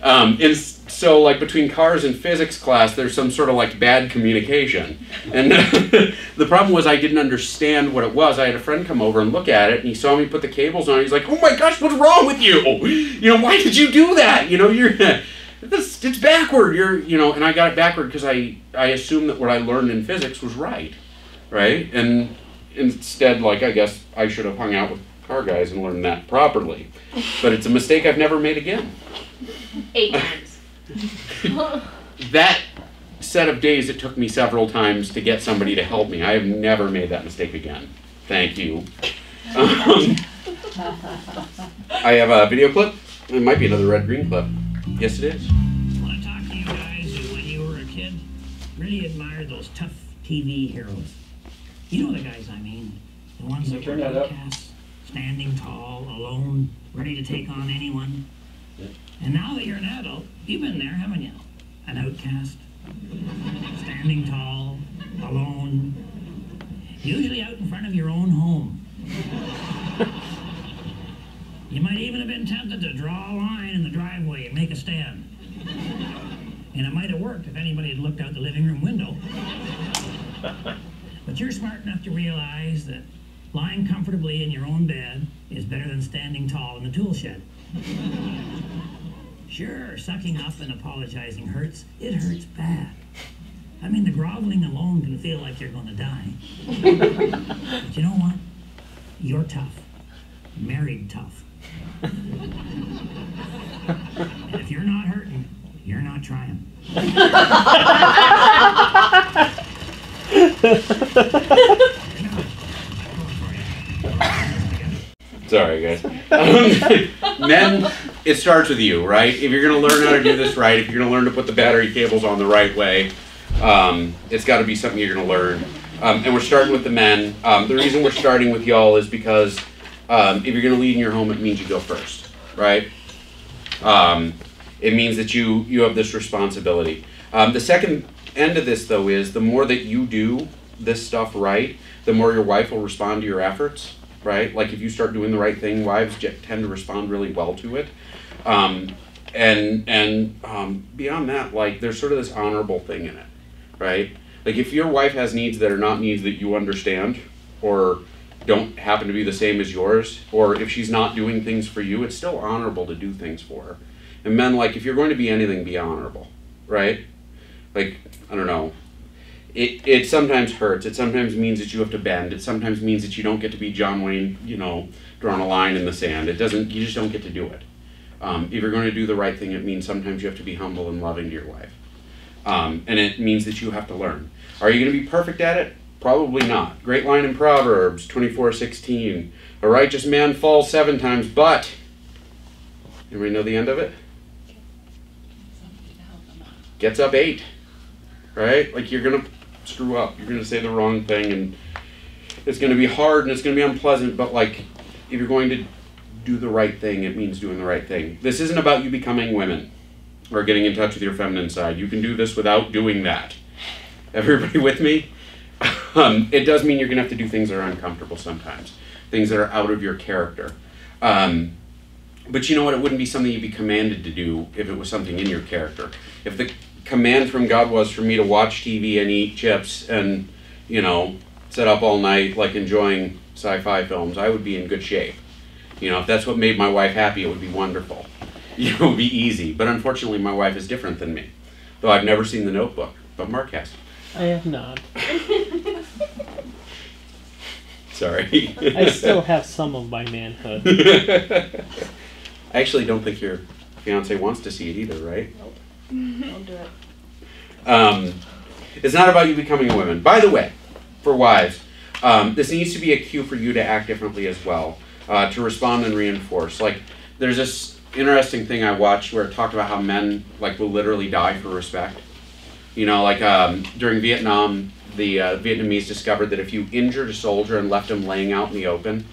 And so, like, between cars and physics class, there's some sort of, like, bad communication. And the problem was I didn't understand what it was. I had a friend come over and look at it, and he saw me put the cables on. He's like, oh my gosh, what's wrong with you? Why did you do that? It's backward. And I got it backward because I assumed that what I learned in physics was right? And instead, like, I guess I should have hung out with car guys and learned that properly. But it's a mistake I've never made again. 8 times. That set of days, it took me several times to get somebody to help me. I have never made that mistake again. Thank you. I have a video clip. It might be another red-green clip. Yes, it is. I want to talk to you guys who, when you were a kid, really admired those tough TV heroes. You know the guys I mean. The ones that were outcasts, standing tall, alone, ready to take on anyone. Yeah. And now that you're an adult, you've been there, haven't you? An outcast, standing tall, alone, usually out in front of your own home. You might even have been tempted to draw a line in the driveway and make a stand. And it might have worked if anybody had looked out the living room window. But you're smart enough to realize that lying comfortably in your own bed is better than standing tall in the tool shed. Sure, sucking up and apologizing hurts. It hurts bad. I mean, the groveling alone can feel like you're going to die. But you know what? You're tough. Married tough. And if you're not hurting, you're not trying. Sorry, guys. Men, it starts with you, right? If you're going to learn how to do this right, if you're going to learn to put the battery cables on the right way, it's got to be something you're going to learn. And we're starting with the men. The reason we're starting with y'all is because if you're going to lead in your home, it means you go first, right? It means that you have this responsibility. The second end of this, though, is the more that you do this stuff right, the more your wife will respond to your efforts, right? Like if you start doing the right thing, wives tend to respond really well to it. And beyond that, like there's sort of this honorable thing in it, right? Like if your wife has needs that are not needs that you understand or don't happen to be the same as yours, or if she's not doing things for you, it's still honorable to do things for her. And men, like if you're going to be anything, be honorable, right? Like, I don't know. It sometimes hurts. It sometimes means that you have to bend. It sometimes means that you don't get to be John Wayne, drawing a line in the sand. You just don't get to do it. If you're going to do the right thing, it means sometimes you have to be humble and loving to your wife. And it means that you have to learn. Are you going to be perfect at it? Probably not. Great line in Proverbs 24:16. A righteous man falls 7 times, but... Anybody know the end of it? Gets up 8. Right? Like you're going to screw up. You're going to say the wrong thing, and it's going to be hard and it's going to be unpleasant, but like if you're going to do the right thing, it means doing the right thing. This isn't about you becoming women or getting in touch with your feminine side. You can do this without doing that. Everybody with me? It does mean you're going to have to do things that are uncomfortable sometimes, things that are out of your character. But you know what? It wouldn't be something you'd be commanded to do if it was something in your character. If the command from God was for me to watch TV and eat chips and, sit up all night like enjoying sci-fi films, I would be in good shape. If that's what made my wife happy, it would be wonderful. It would be easy. But unfortunately, my wife is different than me. Though I've never seen The Notebook, but Mark has. I have not. Sorry. I still have some of my manhood. I actually don't think your fiance wants to see it either, right? Nope. Don't do it. It's not about you becoming a woman. By the way, for wives, this needs to be a cue for you to act differently as well, to respond and reinforce. Like, there's this interesting thing I watched where it talked about how men, will literally die for respect. During Vietnam, the Vietnamese discovered that if you injured a soldier and left him laying out in the open,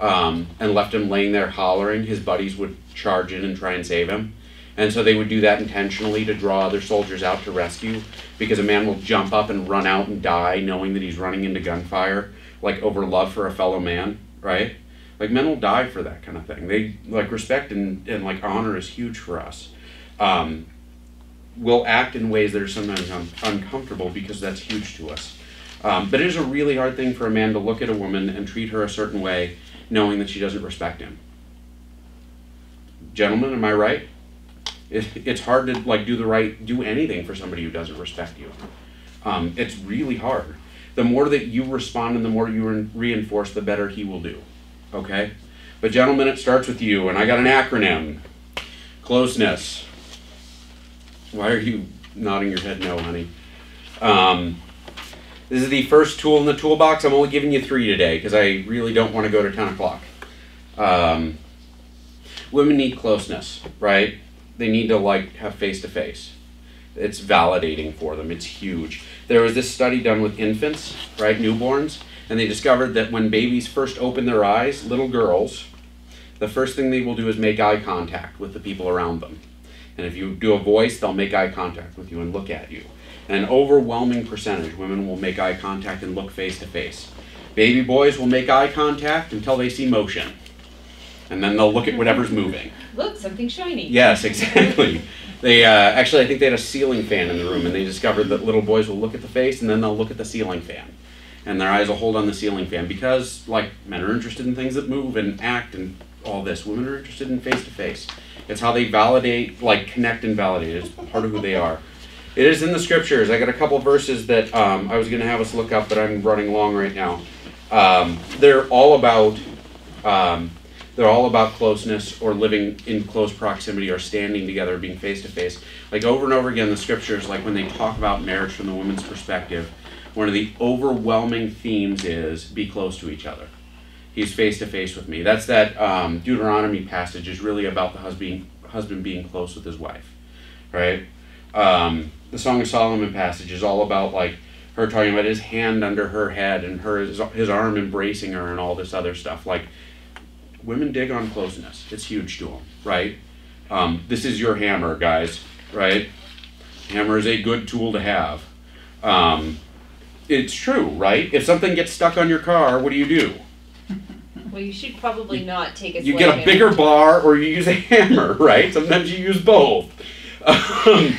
and left him laying there hollering, his buddies would charge in and try and save him. And so they would do that intentionally to draw other soldiers out to rescue, because a man will jump up and run out and die knowing that he's running into gunfire, like over love for a fellow man, right? Like, men will die for that kind of thing. They, like, respect and like honor is huge for us. We'll act in ways that are sometimes uncomfortable because that's huge to us. But it is a really hard thing for a man to look at a woman and treat her a certain way, knowing that she doesn't respect him. Gentlemen, am I right? It's hard to like do anything for somebody who doesn't respect you. It's really hard. The more that you respond and the more you reinforce, the better he will do. Okay? But gentlemen, it starts with you, and I got an acronym. Closeness. Why are you nodding your head no, honey? This is the first tool in the toolbox. I'm only giving you 3 today because I really don't want to go to 10 o'clock. Women need closeness, right? They need to like have face-to-face. It's validating for them. It's huge. There was this study done with infants, right, newborns, and they discovered that when babies first open their eyes, little girls, the first thing they will do is make eye contact with the people around them. And if you do a voice, they'll make eye contact with you and look at you. And an overwhelming percentage, women will make eye contact and look face-to-face. Baby boys will make eye contact until they see motion. And then they'll look at whatever's moving. Look, something shiny. Yes, exactly. They actually, I think they had a ceiling fan in the room, and they discovered that little boys will look at the face and then they'll look at the ceiling fan. And their eyes will hold on the ceiling fan because, like, men are interested in things that move and act and all this. Women are interested in face-to-face. It's how they validate, like, connect and validate. It's part of who they are. It is in the scriptures. I got a couple verses that I was going to have us look up, but I'm running long right now. They're all about closeness or living in close proximity or standing together, being face-to-face. Like, over and over again, the scriptures, like when they talk about marriage from the woman's perspective, one of the overwhelming themes is be close to each other. He's face-to-face with me. That's that Deuteronomy passage is really about the husband being close with his wife, right? The Song of Solomon passage is all about, like, her talking about his hand under her head and his arm embracing her and all this other stuff. Like, women dig on closeness. It's huge to them, right? This is your hammer, guys, right? Hammer is a good tool to have. It's true, right? If something gets stuck on your car, what do? Well, you should probably not take a You get a bigger bar or you use a hammer, right? Sometimes you use both. I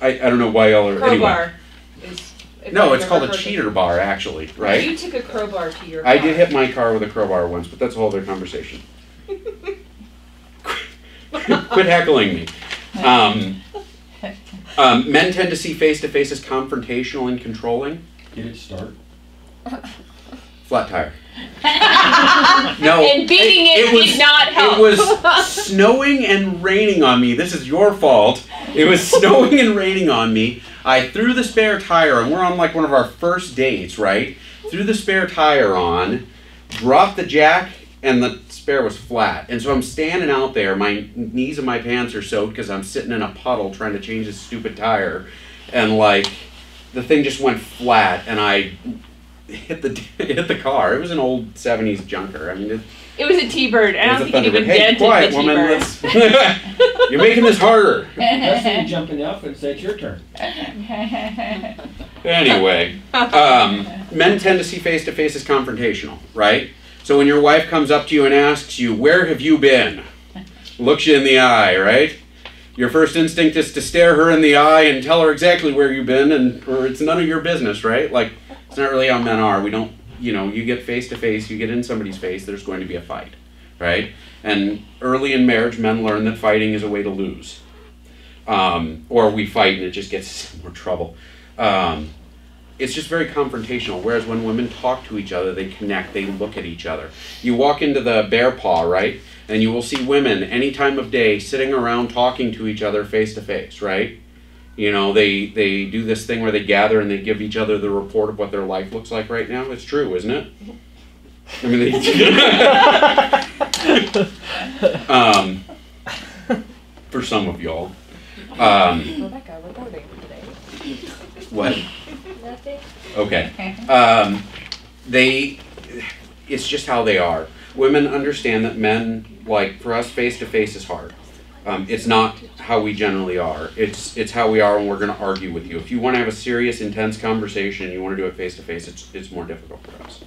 don't know why y'all are... Crowbar. Anyway. No, it's called a cheater bar, actually, right? You took a crowbar to your car. I did hit my car with a crowbar once, but that's a whole other conversation. Quit heckling me. Men tend to see face-to-face as confrontational and controlling. Did it start? Flat tire. No, and beating it did not help. It was snowing and raining on me. This is your fault. It was snowing and raining on me. I threw the spare tire, and we're on like one of our first dates, right? Threw the spare tire on, dropped the jack, and the spare was flat. And so I'm standing out there, my knees and my pants are soaked because I'm sitting in a puddle trying to change this stupid tire. And like, the thing just went flat, and I hit the car. It was an old 70s junker. I mean, it was a T-bird. I don't think it even hey, dented quiet, the woman. T-bird. You're making this harder. That's when you jump in the outfit and say it's your turn. Anyway, men tend to see face-to-face as confrontational, right? So when your wife comes up to you and asks you, "Where have you been?" looks you in the eye, right? Your first instinct is to stare her in the eye and tell her exactly where you've been, or it's none of your business, right? Like, it's not really how men are. We don't, you get face-to-face, you get in somebody's face, there's going to be a fight, right? And early in marriage, men learn that fighting is a way to lose. Or we fight and it just gets more trouble. It's just very confrontational, whereas when women talk to each other, they connect, they look at each other. You walk into the bear paw, right? And you will see women any time of day sitting around talking to each other face-to-face, right? They do this thing where they gather and they give each other the report of what their life looks like right now. It's true, isn't it? I mean, for some of y'all. Rebecca, recording today. What? Nothing. Okay. It's just how they are. Women understand that men, like, for us, face-to-face is hard. It's not how we generally are. It's how we are when we're going to argue with you. If you want to have a serious, intense conversation and you want to do it face-to-face, it's more difficult for us.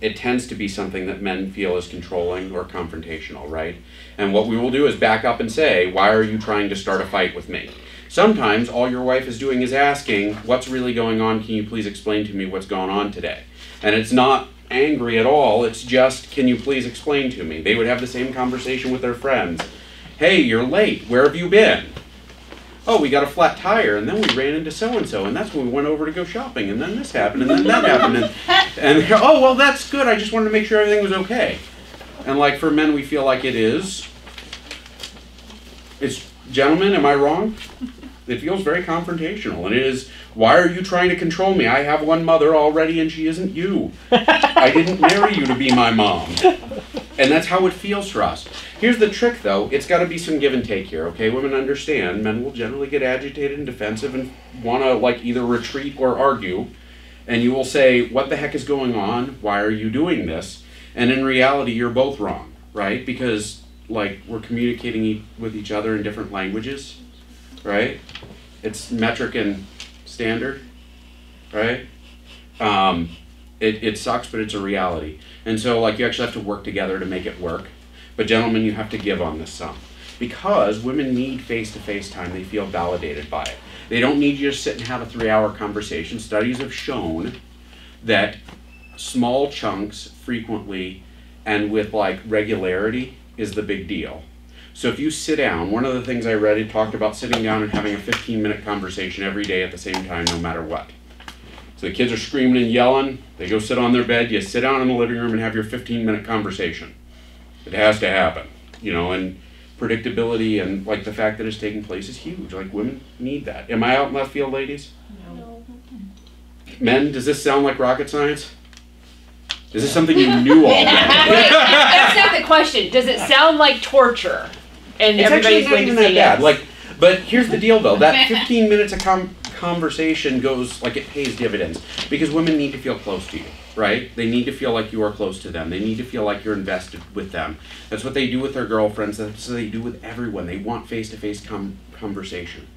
It tends to be something that men feel is controlling or confrontational, right? And what we will do is back up and say, why are you trying to start a fight with me? Sometimes all your wife is doing is asking, what's really going on? Can you please explain to me what's going on today? And it's not angry at all. It's just, can you please explain to me? They would have the same conversation with their friends. Hey, you're late. Where have you been? Oh, we got a flat tire, and then we ran into so-and-so, and that's when we went over to go shopping, and then this happened, and then that happened, and oh, well, that's good. I just wanted to make sure everything was okay. And like for men, we feel like it is. It's, gentlemen, am I wrong? It feels very confrontational, and it is, why are you trying to control me? I have one mother already, and she isn't you. I didn't marry you to be my mom. And that's how it feels for us. Here's the trick, though. It's got to be some give and take here, okay? Women understand. Men will generally get agitated and defensive and want to, like, either retreat or argue. And you will say, what the heck is going on? Why are you doing this? And in reality, you're both wrong, right? Because, like, we're communicating with each other in different languages, right? It's metric and standard, right? It sucks, but it's a reality. And so, like, you actually have to work together to make it work. But gentlemen, you have to give on this some. Because women need face-to-face time. They feel validated by it. They don't need you to sit and have a 3-hour conversation. Studies have shown that small chunks frequently and with, like, regularity is the big deal. So if you sit down, one of the things I read, it talked about sitting down and having a 15-minute conversation every day at the same time, no matter what. So the kids are screaming and yelling, they go sit on their bed, you sit down in the living room and have your 15-minute conversation. It has to happen, you know, and predictability and, like, the fact that it's taking place is huge. Like, women need that. Am I out in left field, ladies? No. Men, does this sound like rocket science? Is this something you knew already? Wait, that's not the question. Does it sound like torture? And It's everybody's actually going not to even say that bad. yes. Like, but here's the deal, though. That 15 minutes of conversation goes, like, it pays dividends. Because women need to feel close to you, right? They need to feel like you are close to them. They need to feel like you're invested with them. That's what they do with their girlfriends. That's what they do with everyone. They want face-to-face conversation.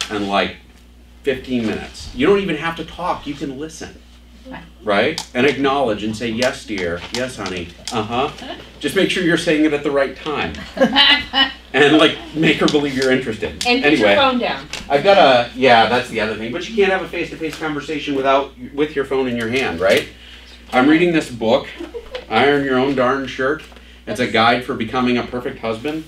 And, like, 15 minutes. You don't even have to talk. You can listen. Right? And acknowledge and say, yes, dear. Yes, honey. Uh-huh. Just make sure you're saying it at the right time. And, like, make her believe you're interested. And put anyway, your phone down. I've got a, yeah, that's the other thing. But you can't have a face-to-face conversation with your phone in your hand, right? I'm reading this book, Iron Your Own Darn Shirt. It's a guide for becoming a perfect husband.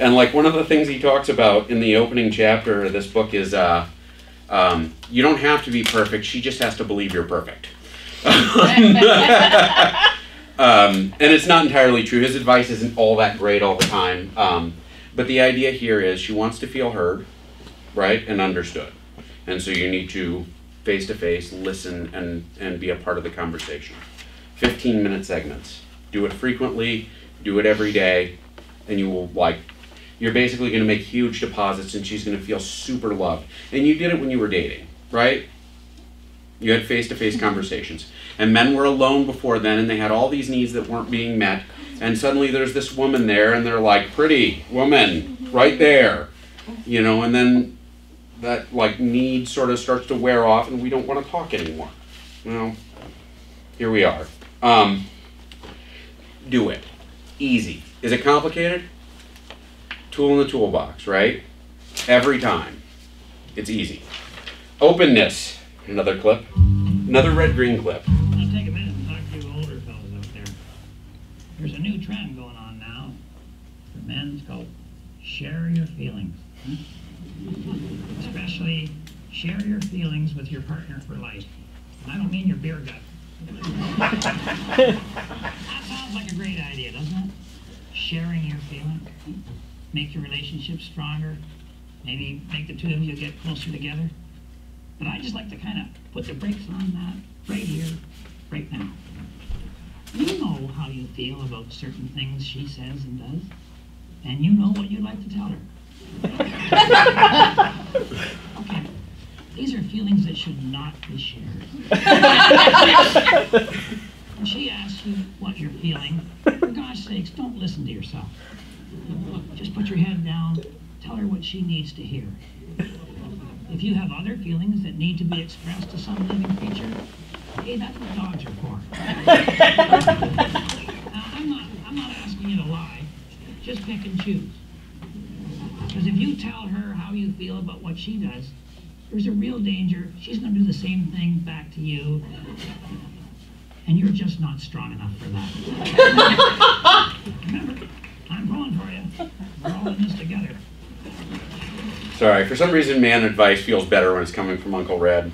And, like, one of the things he talks about in the opening chapter of this book is, you don't have to be perfect. She just has to believe you're perfect. And it's not entirely true. His advice isn't all that great all the time. But the idea here is she wants to feel heard, right, and understood. And so you need to face-to-face listen and be a part of the conversation. 15-minute segments. Do it frequently. Do it every day. And you will, like, you're basically going to make huge deposits and she's going to feel super loved. And you did it when you were dating, right? You had face-to-face conversations. And men were alone before then and they had all these needs that weren't being met. And suddenly there's this woman there and they're like, pretty woman, right there. You know, and then that, like, need sort of starts to wear off and we don't want to talk anymore. Well, here we are. Do it. Easy. Is it complicated? Tool in the toolbox, right? Every time. It's easy. Openness. Another clip. Another red-green clip. I'll take a minute and talk to you older fellas out there. There's a new trend going on now for men. It's called share your feelings. Especially share your feelings with your partner for life. And I don't mean your beer gut. That sounds like a great idea, doesn't it? Sharing your feelings. Make your relationship stronger. Maybe make the two of you get closer together. But I just like to kind of put the brakes on that right here, right now. You know how you feel about certain things she says and does. And you know what you'd like to tell her. Okay. These should not be shared. When she asks you what you're feeling, for God's sakes, don't listen to yourself. Just put your head down, tell her what she needs to hear. If you have other feelings that need to be expressed to some living creature, hey, that's what dogs are for. Now, I'm not asking you to lie. Just pick and choose. Because if you tell her how you feel about what she does, there's a real danger she's going to do the same thing back to you. And you're just not strong enough for that. Remember, I'm pulling for you. We're all in this together. Sorry, for some reason man advice feels better when it's coming from Uncle Red.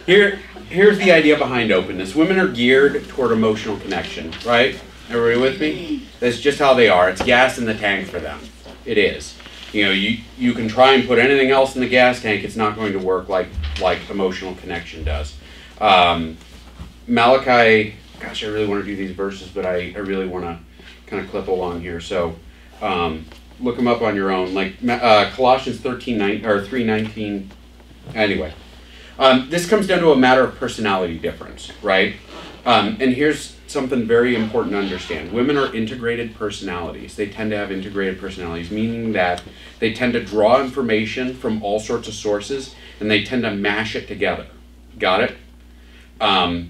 Here's the idea behind openness. Women are geared toward emotional connection, right? Everybody with me? That's just how they are. It's gas in the tank for them. It is. You know, you can try and put anything else in the gas tank, it's not going to work like emotional connection does. Malachi, gosh, I really want to do these verses, but I really want to kind of clip along here. So look them up on your own. Like Colossians 3:19. Anyway, this comes down to a matter of personality difference, right? And here's something very important to understand. Women are integrated personalities. They tend to have integrated personalities, meaning that they tend to draw information from all sorts of sources, and they tend to mash it together. Got it? A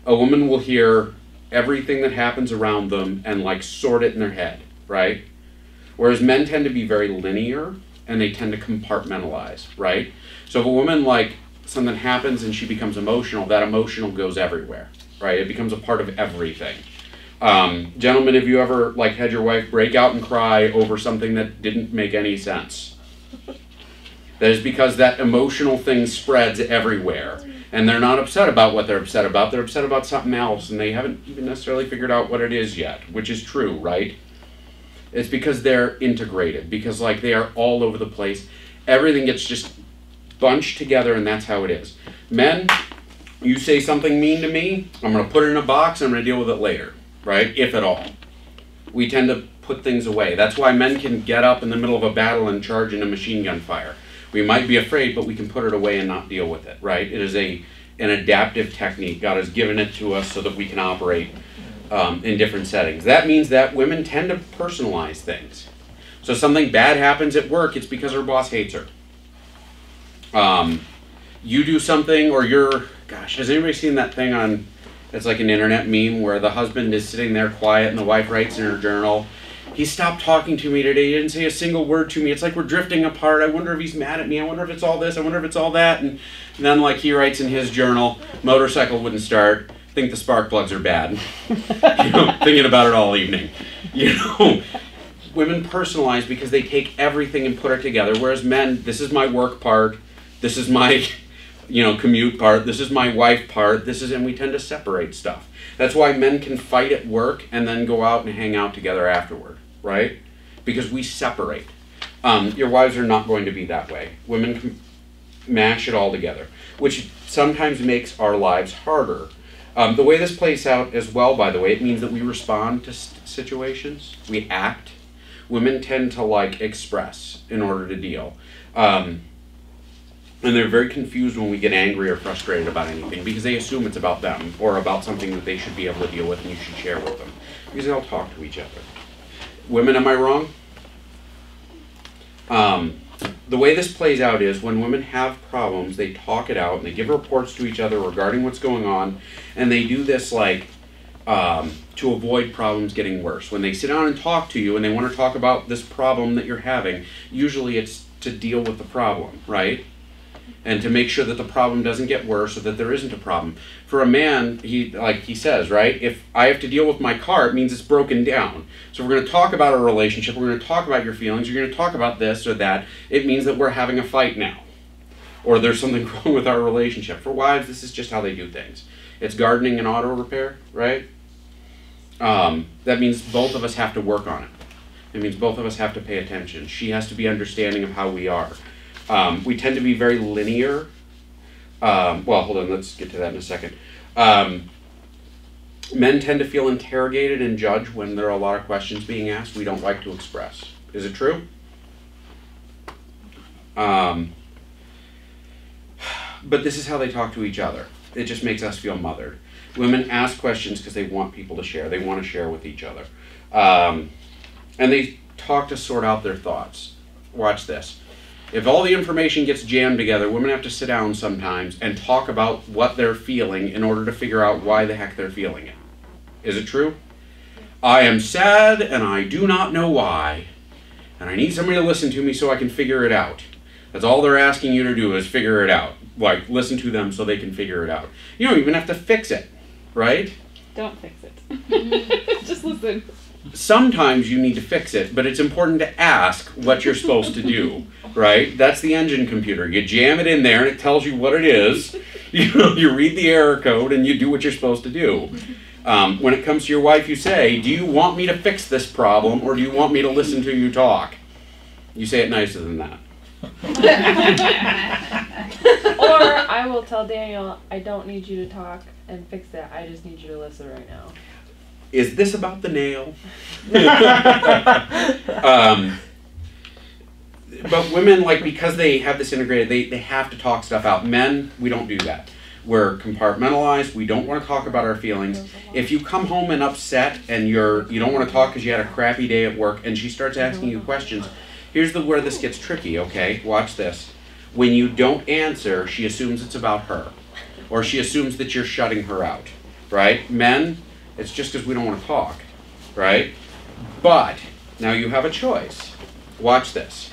woman will hear everything that happens around them and like sort it in their head, right? Whereas men tend to be very linear, and they tend to compartmentalize, right? So if a woman, like, something happens and she becomes emotional, that emotional goes everywhere. Right, it becomes a part of everything. Gentlemen, have you ever like had your wife break out and cry over something that didn't make any sense? That is because that emotional thing spreads everywhere, and they're not upset about what they're upset about. They're upset about something else, and they haven't even necessarily figured out what it is yet, which is true, right? It's because they're integrated, because like they are all over the place. Everything gets just bunched together, and that's how it is. Men, you say something mean to me, I'm going to put it in a box and I'm going to deal with it later, right? If at all. We tend to put things away. That's why men can get up in the middle of a battle and charge into machine gun fire. We might be afraid, but we can put it away and not deal with it, right? It is an adaptive technique. God has given it to us so that we can operate in different settings. That means that women tend to personalize things. So if something bad happens at work, it's because her boss hates her. You do something, or you're, gosh, has anybody seen that thing on, it's like an internet meme where the husband is sitting there quiet and the wife writes in her journal, he stopped talking to me today, he didn't say a single word to me, it's like we're drifting apart, I wonder if he's mad at me, I wonder if it's all this, I wonder if it's all that, and then like he writes in his journal, motorcycle wouldn't start, think the spark plugs are bad, thinking about it all evening. Women personalize because they take everything and put it together, whereas men, this is my work part, this is my commute part, this is my wife part, and we tend to separate stuff. That's why men can fight at work and then go out and hang out together afterward, right? Because we separate. Your wives are not going to be that way. Women can mash it all together, which sometimes makes our lives harder. The way this plays out as well, by the way, it means that we respond to situations, we act. Women tend to like express in order to deal. And they're very confused when we get angry or frustrated about anything because they assume it's about them or about something that they should be able to deal with and you should share with them. Because they all talk to each other. Women, am I wrong? The way this plays out is when women have problems, they talk it out and they give reports to each other regarding what's going on, and they do this like to avoid problems getting worse. When they sit down and talk to you and they want to talk about this problem that you're having, usually it's to deal with the problem, right? And to make sure that the problem doesn't get worse or that there isn't a problem. For a man, he says, right, if I have to deal with my car, it means it's broken down. So we're going to talk about our relationship, we're going to talk about your feelings, you're going to talk about this or that. It means that we're having a fight now. Or there's something wrong with our relationship. For wives, this is just how they do things. It's gardening and auto repair, right? That means both of us have to work on it. It means both of us have to pay attention. She has to be understanding of how we are. We tend to be very linear. Well, hold on, let's get to that in a second. Men tend to feel interrogated and judged when there are a lot of questions being asked we don't like to express. Is it true? But this is how they talk to each other. It just makes us feel mothered. Women ask questions because they want people to share. They want to share with each other. And they talk to sort out their thoughts. Watch this. If all the information gets jammed together, women have to sit down sometimes and talk about what they're feeling in order to figure out why the heck they're feeling it. Is it true? I am sad and I do not know why. And I need somebody to listen to me so I can figure it out. That's all they're asking you to do is figure it out. Like, listen to them so they can figure it out. You don't even have to fix it, right? Don't fix it. Just listen. Sometimes you need to fix it, but it's important to ask what you're supposed to do, right? That's the engine computer. You jam it in there and it tells you what it is. You read the error code and you do what you're supposed to do. When it comes to your wife, you say, do you want me to fix this problem or do you want me to listen to you talk? You say it nicer than that. Or I will tell Daniel, I don't need you to talk and fix it. I just need you to listen right now. Is this about the nail? But women, like, because they have this integrated, they have to talk stuff out. Men, we don't do that. We're compartmentalized. We don't want to talk about our feelings. If you come home and upset and you don't want to talk because you had a crappy day at work and she starts asking you questions, here's where this gets tricky, okay? Watch this. When you don't answer, she assumes it's about her. Or she assumes that you're shutting her out, right? Men, it's just because we don't want to talk, right? But now you have a choice. Watch this.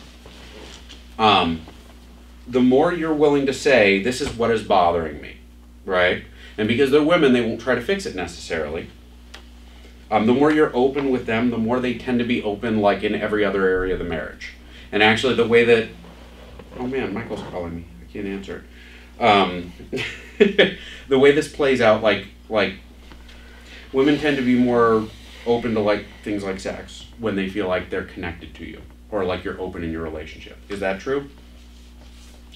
The more you're willing to say, this is what is bothering me, right? And because they're women, they won't try to fix it necessarily. The more you're open with them, the more they tend to be open like in every other area of the marriage. And actually the way that, oh man, Michael's calling me. I can't answer it. The way this plays out, like women tend to be more open to like things like sex when they feel like they're connected to you or like you're open in your relationship. Is that true?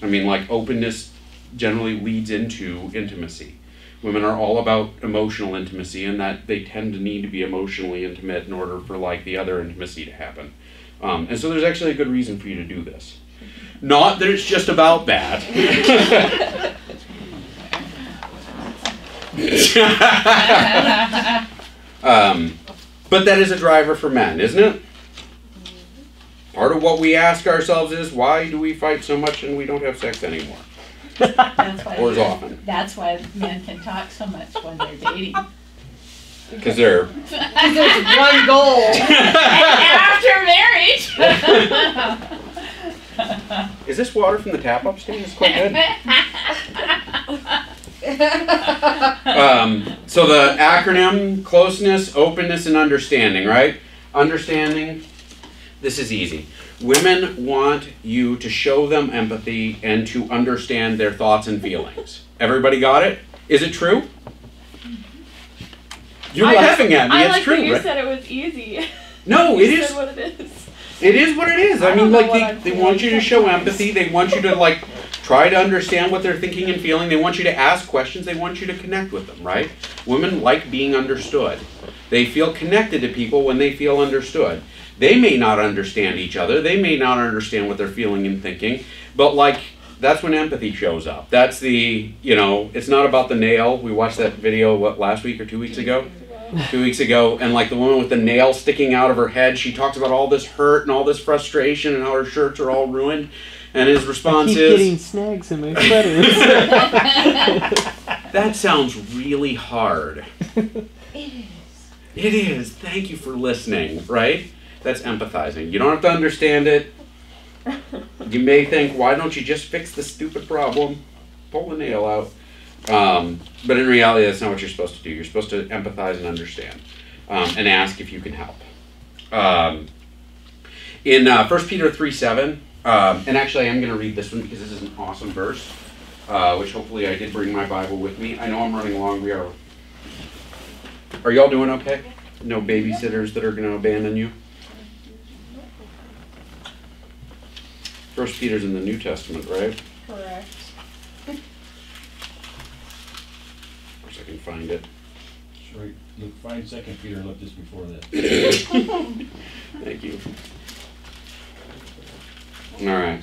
I mean, like, openness generally leads into intimacy. Women are all about emotional intimacy and that they tend to need to be emotionally intimate in order for like the other intimacy to happen. And so there's actually a good reason for you to do this. Not that it's just about that. But that is a driver for men, isn't it? Part of what we ask ourselves is, why do we fight so much and we don't have sex anymore? That's why Or as often. That's why men can talk so much when they're dating. Because there's one goal after marriage. Is this water from the tap upstairs? It's quite good. So the acronym, closeness, openness, and understanding, right? Understanding, this is easy. Women want you to show them empathy and to understand their thoughts and feelings. Everybody got it? Is it true? You're laughing at me. I It's like true, that you right? said it was easy. No, You it is. said what it is. It is what it is. I mean, don't know like, what I'm they feeling want you to show sometimes. empathy. They want you to, like, try to understand what they're thinking and feeling. They want you to ask questions. They want you to connect with them, right? Women like being understood. They feel connected to people when they feel understood. They may not understand each other. They may not understand what they're feeling and thinking. But, like, that's when empathy shows up. That's the, it's not about the nail. We watched that video, last week or 2 weeks ago? 2 weeks ago, and like the woman with the nail sticking out of her head, she talks about all this hurt and all this frustration and how her shirts are all ruined, and his response I keep is, getting snags in my sweaters. that sounds really hard. It is. It is. Thank you for listening, right? That's empathizing. You don't have to understand it. You may think, why don't you just fix the stupid problem? Pull the nail out. But in reality, that's not what you're supposed to do. You're supposed to empathize and understand, and ask if you can help. In 1 Peter 3:7, and actually I am going to read this one because this is an awesome verse, which hopefully I did bring my Bible with me. I know I'm running long. We are. Are y'all doing okay? No babysitters that are going to abandon you? 1 Peter's in the New Testament, right? Correct. I can find it. Sorry, look, find 2 Peter and look just before this. Thank you. All right.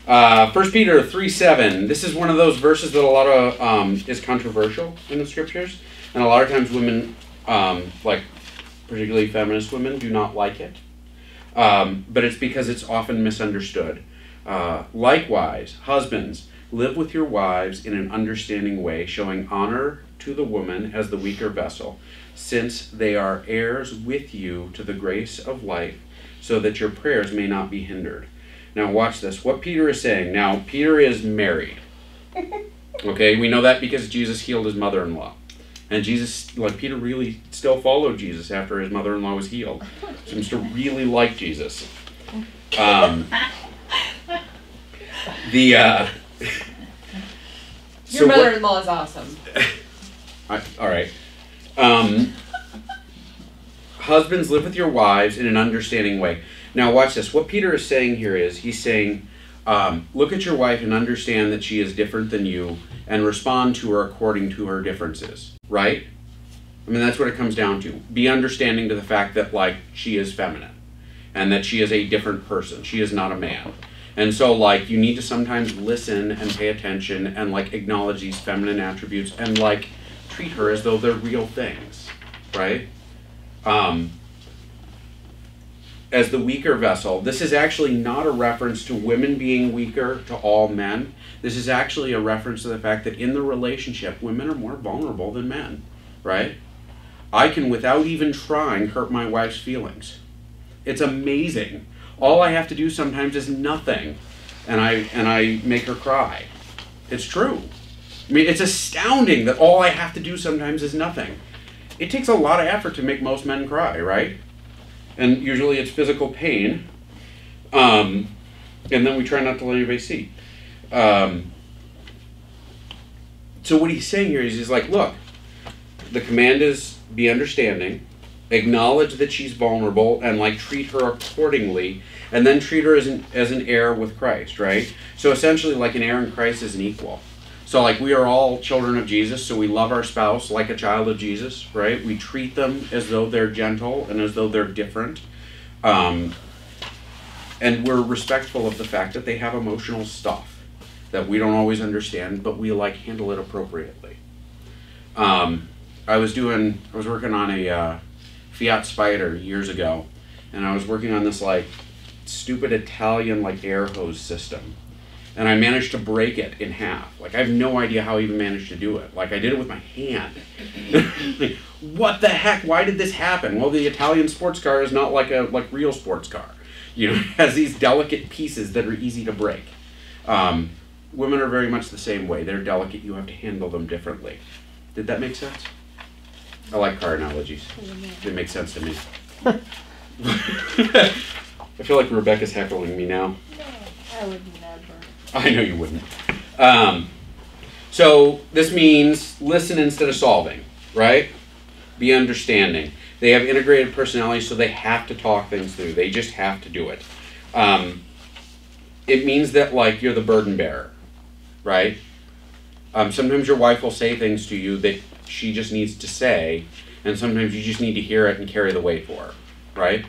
1 Peter 3:7. This is one of those verses that a lot of is controversial in the scriptures, and a lot of times women, like particularly feminist women, do not like it. But it's because it's often misunderstood. Likewise, husbands, live with your wives in an understanding way, showing honor to the woman as the weaker vessel, since they are heirs with you to the grace of life, so that your prayers may not be hindered. Now watch this. What Peter is saying. Now, Peter is married. Okay, we know that because Jesus healed his mother-in-law. And Jesus, like Peter really still followed Jesus after his mother-in-law was healed. Seems to really like Jesus. Your mother-in-law is awesome. All right. Husbands, live with your wives in an understanding way. Now watch this. What Peter is saying here is, he's saying, look at your wife and understand that she is different than you and respond to her according to her differences. Right? I mean, that's what it comes down to. Be understanding to the fact that, like, she is feminine and that she is a different person. She is not a man. And so, like, you need to sometimes listen and pay attention and, like, acknowledge these feminine attributes and, like, treat her as though they're real things, right? As the weaker vessel, this is actually not a reference to women being weaker to all men. This is actually a reference to the fact that in the relationship, women are more vulnerable than men, right? I can, without even trying, hurt my wife's feelings. It's amazing. All I have to do sometimes is nothing, and I make her cry. It's true. I mean, it's astounding that all I have to do sometimes is nothing. It takes a lot of effort to make most men cry, right? And usually it's physical pain, and then we try not to let anybody see. So what he's saying here is, he's like, look, the command is be understanding, acknowledge that she's vulnerable, and like treat her accordingly, and then treat her as an heir with Christ, right? So essentially, like an heir in Christ is an equal. So like we are all children of Jesus, so we love our spouse like a child of Jesus, right? We treat them as though they're gentle and as though they're different. And we're respectful of the fact that they have emotional stuff that we don't always understand, but we like handle it appropriately. I was working on a Fiat Spider years ago, and I was working on this like stupid Italian like air hose system. And I managed to break it in half. Like, I have no idea how I even managed to do it. Like, I did it with my hand. Like, what the heck? Why did this happen? Well, the Italian sports car is not like a real sports car. You know, it has these delicate pieces that are easy to break. Women are very much the same way. They're delicate. You have to handle them differently. Did that make sense? I like car analogies. They make sense to me. I feel like Rebecca's heckling me now. No, I would never. I know you wouldn't. So this means listen instead of solving, right? Be understanding. They have integrated personalities, so they have to talk things through. They just have to do it. It means that, like, you're the burden bearer, right? Sometimes your wife will say things to you that she just needs to say, and sometimes you just need to hear it and carry the weight for her, right?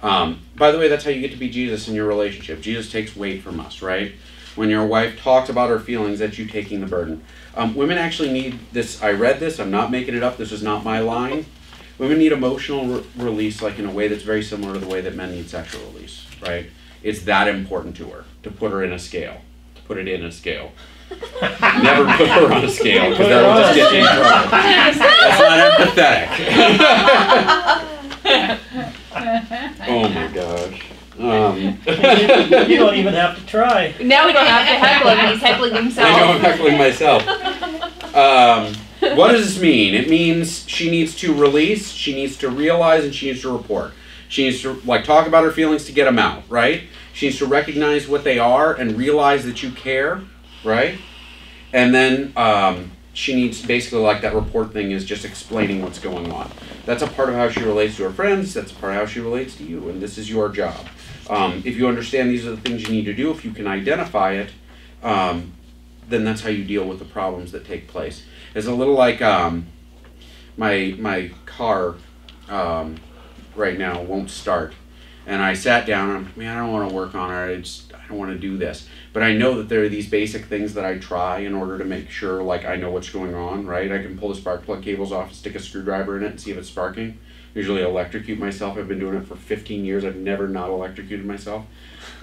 By the way, that's how you get to be Jesus in your relationship. Jesus takes weight from us, right? When your wife talks about her feelings, that's you taking the burden. Women actually need this. I read this. I'm not making it up. This is not my line. Women need emotional release, like in a way that's very similar to the way that men need sexual release, right? It's that important to her to put her in a scale. To put it in a scale. Never put her on a scale, because that will just get you in trouble. That's not empathetic. Oh my gosh. You don't even have to try. Now we don't have to heckle him. He's heckling himself. I know I'm heckling myself. What does this mean? It means she needs to release, she needs to realize, and she needs to report. She needs to like talk about her feelings to get them out, right? She needs to recognize what they are and realize that you care, right? And then she needs, basically like that report thing is just explaining what's going on. That's a part of how she relates to her friends. That's a part of how she relates to you. And this is your job. If you understand these are the things you need to do, if you can identify it, then that's how you deal with the problems that take place. It's a little like my car right now won't start. and I sat down and I'm like, man, I don't want to work on it. I don't want to do this. But I know that there are these basic things that I try in order to make sure, like, I know what's going on, right? I can pull the spark plug cables off, stick a screwdriver in it, and see if it's sparking. Usually electrocute myself. I've been doing it for 15 years. I've never not electrocuted myself.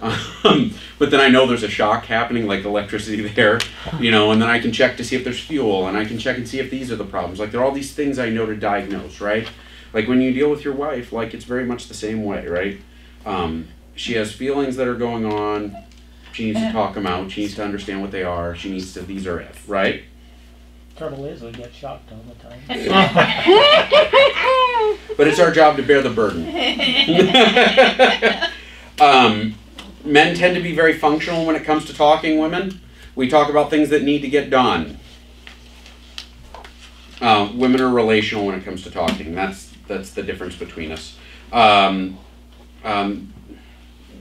But then I know there's a shock happening, like electricity there, you know, and then I can check to see if there's fuel, and I can check and see if these are the problems. Like, there are all these things I know to diagnose, right? Like, when you deal with your wife, like, it's very much the same way, right? She has feelings that are going on. She needs to talk them out. She needs to understand what they are. She needs to, these are it, right? Trouble is, we get shocked all the time. But it's our job to bear the burden. Men tend to be very functional when it comes to talking women. We talk about things that need to get done. Women are relational when it comes to talking. That's the difference between us.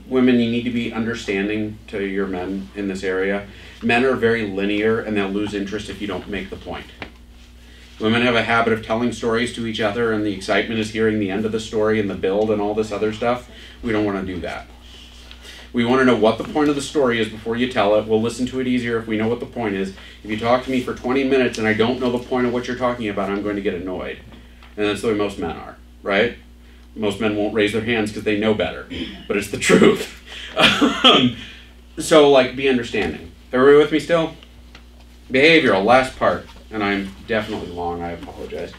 Women, you need to be understanding to your men in this area. Men are very linear, and they'll lose interest if you don't make the point. Women have a habit of telling stories to each other, and the excitement is hearing the end of the story and the build and all this other stuff. We don't want to do that. We want to know what the point of the story is before you tell it. We'll listen to it easier if we know what the point is. If you talk to me for 20 minutes and I don't know the point of what you're talking about, I'm going to get annoyed. And that's the way most men are, right? Most men won't raise their hands because they know better, but it's the truth. So, like, be understanding. Everybody with me still? Behavioral, last part. And I'm definitely long, I apologize.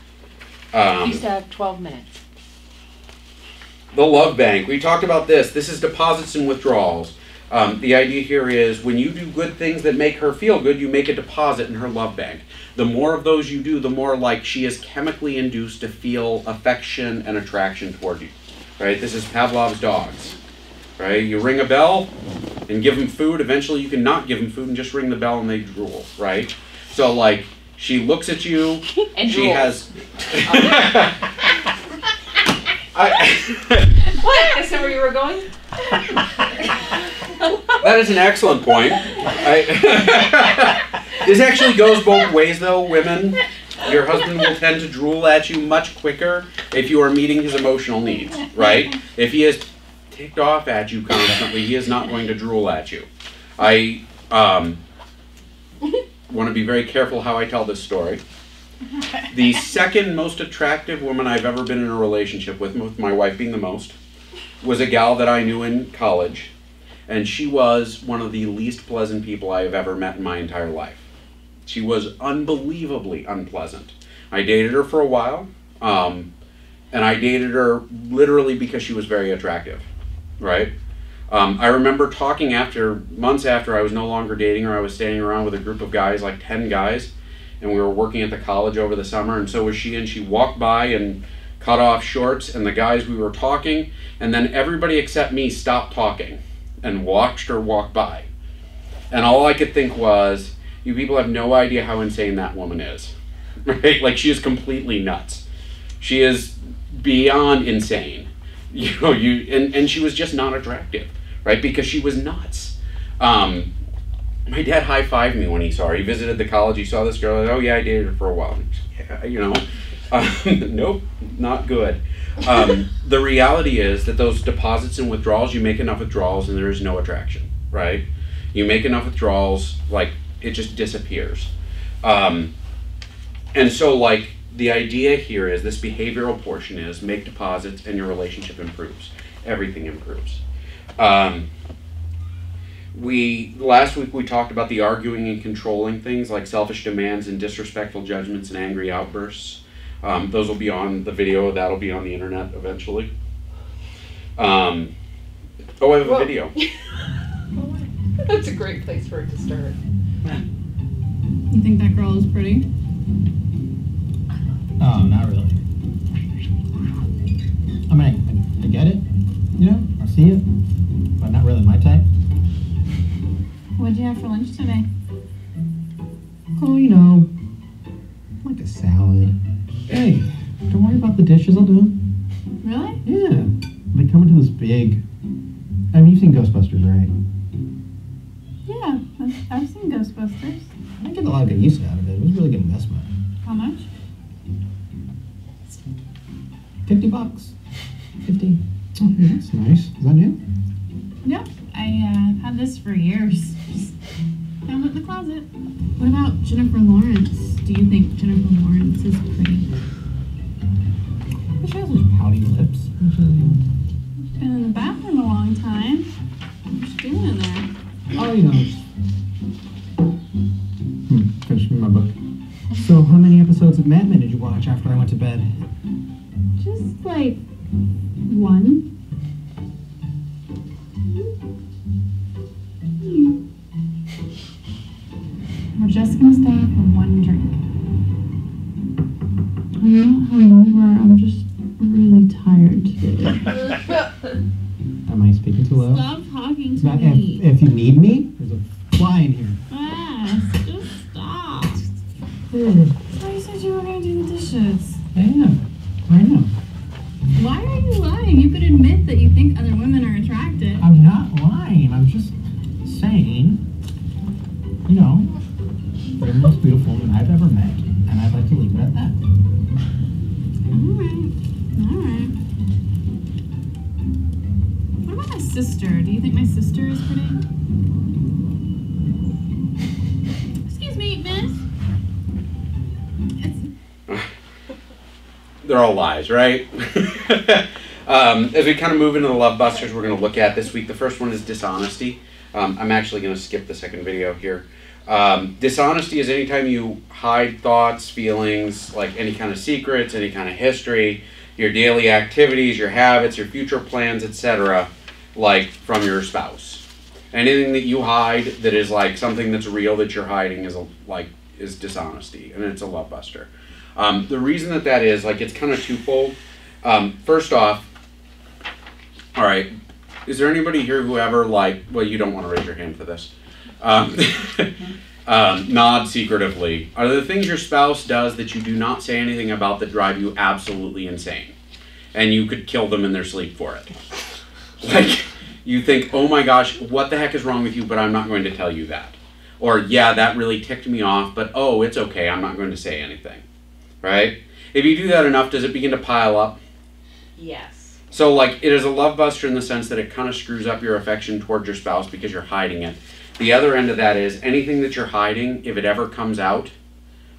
You used to have 12 minutes. The love bank. We talked about this. This is deposits and withdrawals. The idea here is when you do good things that make her feel good, you make a deposit in her love bank. The more of those you do, the more like she is chemically induced to feel affection and attraction toward you. Right? This is Pavlov's dogs. Right? You ring a bell and give them food. Eventually you can not give them food and just ring the bell and they drool. Right? So like she looks at you. And she drools. has. What? Is that where you were going? That is an excellent point. This actually goes both ways, though, women. Your husband will tend to drool at you much quicker if you are meeting his emotional needs, right? If he is ticked off at you constantly, he is not going to drool at you. I want to be very careful how I tell this story. The second most attractive woman I've ever been in a relationship with my wife being the most, was a gal that I knew in college. And she was one of the least pleasant people I have ever met in my entire life. She was unbelievably unpleasant. I dated her for a while, and I dated her literally because she was very attractive, right? I remember talking months after I was no longer dating her, I was standing around with a group of guys, like 10 guys, and we were working at the college over the summer, and so was she, and she walked by and cut off shorts, and the guys we were talking, and then everybody except me stopped talking and watched her walk by. And all I could think was, you people have no idea how insane that woman is. Right? Like, she is completely nuts. She is beyond insane. You know, and she was just not attractive, right? Because she was nuts. My dad high-fived me when he saw her. He visited the college, he saw this girl, like, oh yeah, I dated her for a while. Yeah, you know. Nope, not good. The reality is that those deposits and withdrawals, you make enough withdrawals and there is no attraction, right? You make enough withdrawals, like, it just disappears. And so, like, the idea here is, this behavioral portion is, make deposits and your relationship improves. Everything improves. Last week we talked about the arguing and controlling things, like selfish demands and disrespectful judgments and angry outbursts. Those will be on the video. That'll be on the internet eventually. I have a video. That's a great place for it to start. You think that girl is pretty? No, not really. I mean, I get it, you know, I see it, but not really my type. What'd you have for lunch today? Oh, you know, like a salad. Hey, don't worry about the dishes, I'll do them. Really? Yeah, they come into this big, I mean, you've seen Ghostbusters, right? Yeah, I've seen Ghostbusters. I get a lot of good use out of it. It was a really good investment. How much? $50. 50. Oh, yeah, that's nice. Is I've had this for years. Just found it in the closet. What about Jennifer Lawrence? Do you think Jennifer Lawrence is pretty? She has those pouty lips. Been in the bathroom a long time. What's she doing in there? Oh, you know. Finishing my book. So, how many episodes of Mad Men did you watch after I went to bed? Just like one. We're just gonna stay for one drink. I'm not hungover. I'm just really tired today. Am I speaking too low? Stop talking to Now, me. if you need me, there's a fly in here. Yes, just stop. Hmm. Oh, you said you were gonna do the dishes. I am. Right now. Why are you lying? You could admit that you think other women are attractive. I'm not lying. I'm just saying, you know, you're the most beautiful woman I've ever met, and I'd like to leave it at that. Alright. What about my sister? Do you think my sister is pretty? Excuse me, miss. They're all lies, right? As we kind of move into the love busters we're going to look at this week, the first one is dishonesty. I'm actually going to skip the second video here. Dishonesty is anytime you hide thoughts, feelings, like any kind of secrets, any kind of history, your daily activities, your habits, your future plans, etc., like from your spouse. Anything that you hide that is like something that's real that you're hiding is dishonesty, and it's a love buster. The reason that is, like, it's kind of twofold. First off, all right, is there anybody here who ever, like, well, you don't want to raise your hand for this. Nod secretively. Are there things your spouse does that you do not say anything about that drive you absolutely insane? And you could kill them in their sleep for it. Like, you think, oh my gosh, what the heck is wrong with you, but I'm not going to tell you that. Or, yeah, that really ticked me off, but oh, it's okay, I'm not going to say anything. Right? If you do that enough, does it begin to pile up? Yes. So, like, it is a love buster in the sense that it kind of screws up your affection towards your spouse because you're hiding it. The other end of that is anything that you're hiding, if it ever comes out,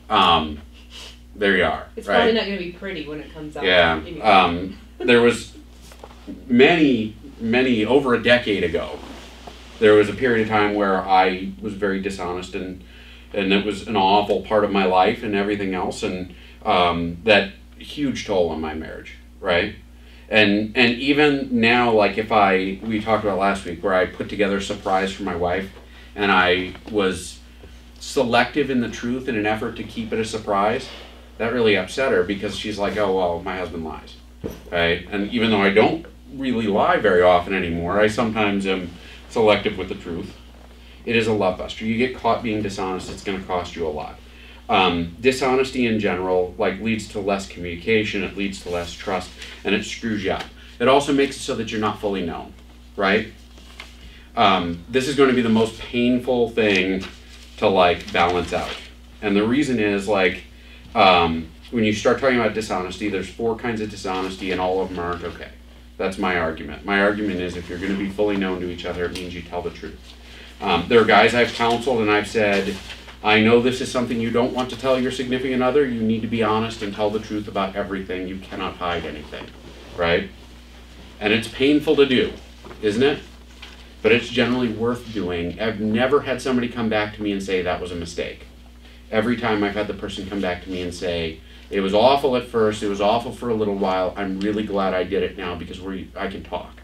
there you are. It's right? probably not going to be pretty when it comes out. Yeah. Anyway. There was many, over a decade ago, there was a period of time where I was very dishonest and it was an awful part of my life and everything else, and that huge toll on my marriage, right? And even now, like we talked about last week, where I put together a surprise for my wife, and I was selective in the truth in an effort to keep it a surprise, that really upset her because she's like, oh, well, my husband lies, right? And even though I don't really lie very often anymore, I sometimes am selective with the truth. It is a love buster. You get caught being dishonest, it's going to cost you a lot. Dishonesty in general leads to less communication, it leads to less trust, and it screws you up. It also makes it so that you're not fully known, right? This is going to be the most painful thing to balance out. And the reason is when you start talking about dishonesty, there's 4 kinds of dishonesty and all of them aren't okay. That's my argument. My argument is if you're going to be fully known to each other, it means you tell the truth. There are guys I've counseled and I've said, I know this is something you don't want to tell your significant other. You need to be honest and tell the truth about everything. You cannot hide anything, right? And it's painful to do, isn't it? But it's generally worth doing. I've never had somebody come back to me and say that was a mistake. Every time I've had the person come back to me and say, it was awful at first, it was awful for a little while, I'm really glad I did it now because I can talk.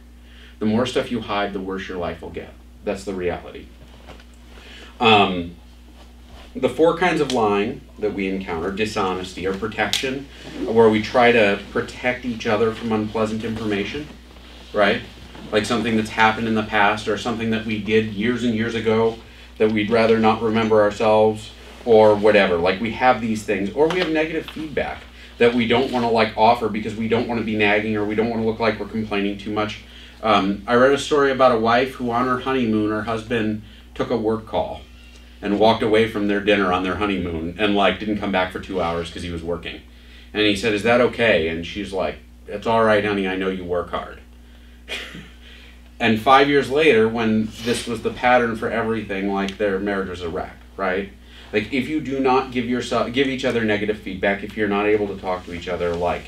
The more stuff you hide, the worse your life will get. That's the reality. The 4 kinds of lying that we encounter, dishonesty or protection, where we try to protect each other from unpleasant information, right? Like something that's happened in the past or something that we did years and years ago that we'd rather not remember ourselves or whatever. Like we have these things, or we have negative feedback that we don't want to offer because we don't want to be nagging or we don't want to look like we're complaining too much. I read a story about a wife who on her honeymoon, her husband took a work call and walked away from their dinner on their honeymoon and didn't come back for 2 hours because he was working. And he said, is that okay? And she's like, it's all right, honey, I know you work hard. And 5 years later, when this was the pattern for everything, like their marriage was a wreck, right? Like if you do not give each other negative feedback, if you're not able to talk to each other, like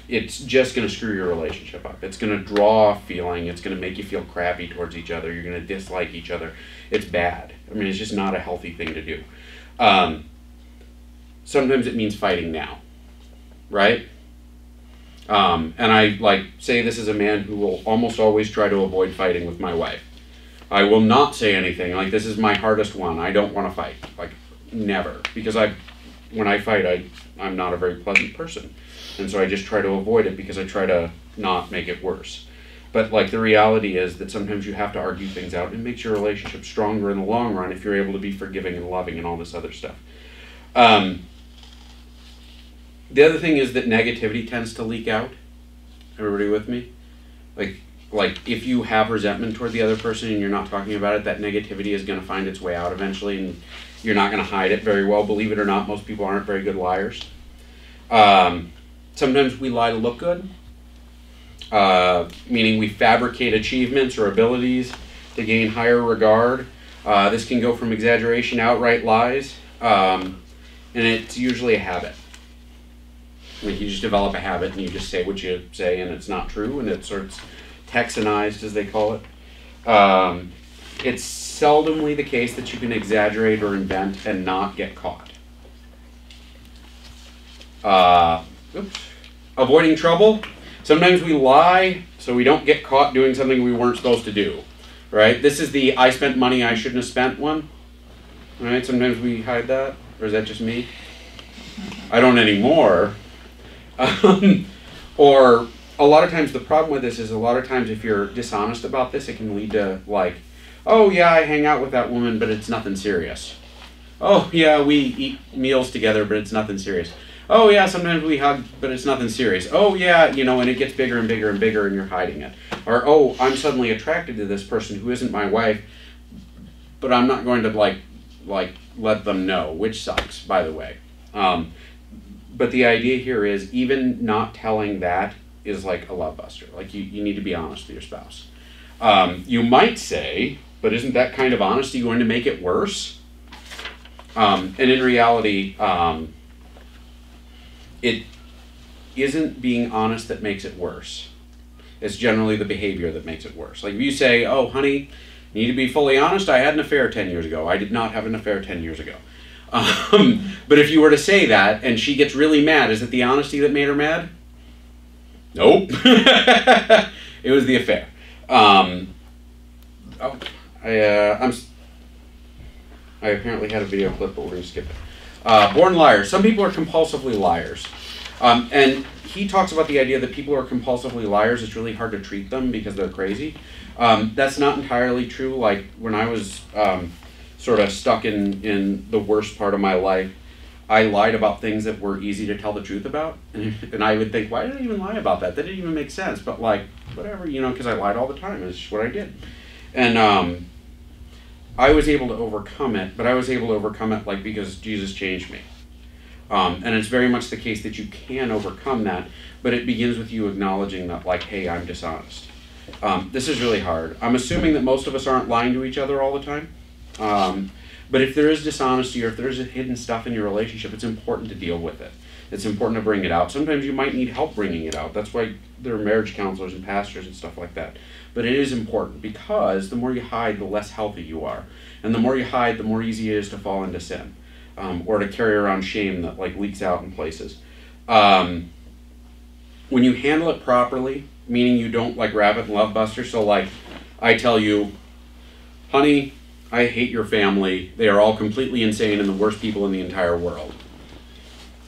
it's just going to screw your relationship up. It's going to draw a feeling. It's going to make you feel crappy towards each other. You're going to dislike each other. It's bad. I mean, it's just not a healthy thing to do. Sometimes it means fighting now, right? And I say this as a man who will almost always try to avoid fighting with my wife. I will not say anything like this is my hardest one. I don't want to fight, like never, because when I fight, I'm not a very pleasant person, and so I just try to avoid it because I try to not make it worse. But like the reality is that sometimes you have to argue things out, and it makes your relationship stronger in the long run if you're able to be forgiving and loving and all this other stuff. The other thing is that negativity tends to leak out. Everybody with me? Like if you have resentment toward the other person and you're not talking about it, that negativity is going to find its way out eventually, and you're not going to hide it very well. Believe it or not, most people aren't very good liars. Sometimes we lie to look good, meaning we fabricate achievements or abilities to gain higher regard. This can go from exaggeration, outright lies, and it's usually a habit. Like you just develop a habit and you just say what you say and it's not true, and it's sort of Texanized, as they call it. It's seldomly the case that you can exaggerate or invent and not get caught. Avoiding trouble. Sometimes we lie so we don't get caught doing something we weren't supposed to do. Right? This is the I spent money I shouldn't have spent one. Right? Sometimes we hide that. Or is that just me? I don't anymore. Or a lot of times the problem with this is a lot of times if you're dishonest about this, it can lead to like, oh yeah, I hang out with that woman, but it's nothing serious. Oh yeah, we eat meals together, but it's nothing serious. Oh yeah, sometimes we hug, but it's nothing serious. Oh yeah, you know, and it gets bigger and bigger and bigger and you're hiding it. Or, oh, I'm suddenly attracted to this person who isn't my wife, but I'm not going to like let them know, which sucks, by the way. But the idea here is even not telling that is like a love buster. Like you need to be honest with your spouse. You might say, but isn't that kind of honesty going to make it worse? And in reality, it isn't being honest that makes it worse. It's generally the behavior that makes it worse. Like if you say, oh honey, you need to be fully honest, I had an affair 10 years ago. I did not have an affair 10 years ago. But if you were to say that and she gets really mad, is it the honesty that made her mad? Nope. It was the affair. I apparently had a video clip, but we're going to skip it. Born liars. Some people are compulsively liars. And he talks about the idea that people who are compulsively liars, it's really hard to treat them because they're crazy. That's not entirely true. Like when I was sort of stuck in the worst part of my life, I lied about things that were easy to tell the truth about. And I would think, why did I even lie about that? That didn't even make sense. But like, whatever, you know, because I lied all the time. It's just what I did. And I was able to overcome it, but I was able to overcome it like because Jesus changed me. And it's very much the case that you can overcome that, but it begins with you acknowledging that like, hey, I'm dishonest. This is really hard. I'm assuming that most of us aren't lying to each other all the time. But if there is dishonesty or if there's hidden stuff in your relationship, it's important to deal with it. It's important to bring it out. Sometimes you might need help bringing it out. That's why there are marriage counselors and pastors and stuff like that. But it is important because the more you hide, the less healthy you are. And the more you hide, the more easy it is to fall into sin. Or to carry around shame that like leaks out in places. When you handle it properly, meaning you don't like rabbit and love buster, so like I tell you, honey, I hate your family. They are all completely insane and the worst people in the entire world.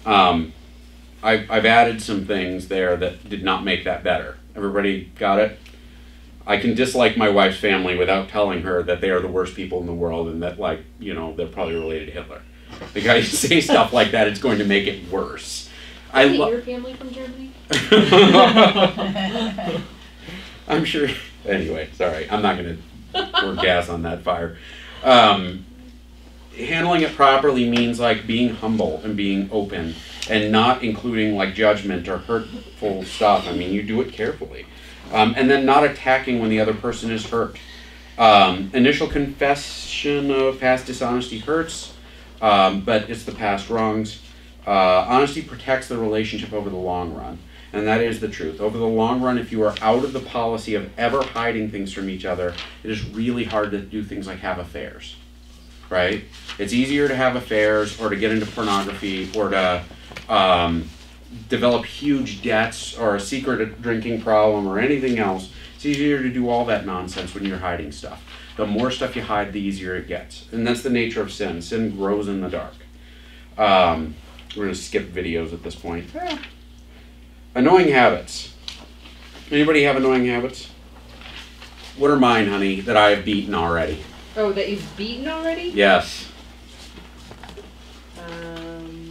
I've added some things there that did not make that better. Everybody got it? I can dislike my wife's family without telling her that they are the worst people in the world and that, like, you know, they're probably related to Hitler. The guy say stuff like that, it's going to make it worse. Is your family from Germany? I'm sure. Anyway, sorry. I'm not going to pour gas on that fire. Handling it properly means like being humble and being open and not including like judgment or hurtful stuff. I mean, you do it carefully. And then not attacking when the other person is hurt. Initial confession of past dishonesty hurts, but it's the past wrongs. Honesty protects the relationship over the long run, and that is the truth. Over the long run, if you are out of the policy of ever hiding things from each other, it is really hard to do things like have affairs, right? It's easier to have affairs or to get into pornography or to develop huge debts or a secret drinking problem or anything else. It's easier to do all that nonsense when you're hiding stuff. The more stuff you hide, the easier it gets. And that's the nature of sin. Sin grows in the dark. We're going to skip videos at this point. Yeah. Annoying habits. Anybody have annoying habits? What are mine, honey, that I have beaten already? Oh, that you've beaten already? Yes.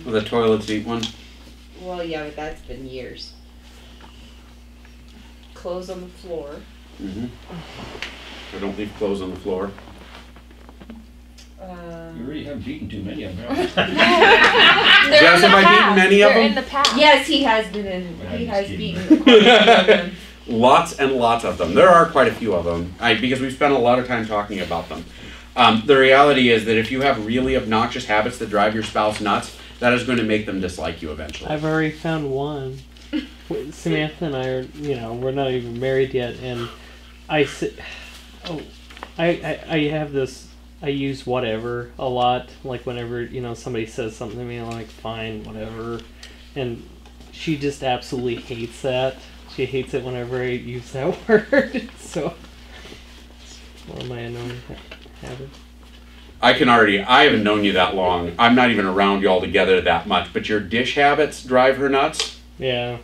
The toilet seat one? Well, yeah, but that's been years. Clothes on the floor. Mm-hmm. I don't leave clothes on the floor. You really haven't beaten too many of them, Jess, have I beaten many of them? In the past. Yes, he has been in. Well, He I'm has just beaten quite a few of them. Lots and lots of them. There are quite a few of them, because we've spent a lot of time talking about them. The reality is that if you have really obnoxious habits that drive your spouse nuts, that is going to make them dislike you eventually. I've already found one. Samantha and I are, we're not even married yet, and I have this. I use whatever a lot. Like whenever somebody says something to me, I'm like, fine, whatever, and she just absolutely hates that. She hates it whenever I use that word. So, one of my annoying habits. I haven't known you that long. I'm not even around you all together that much, but your dish habits drive her nuts. Yeah.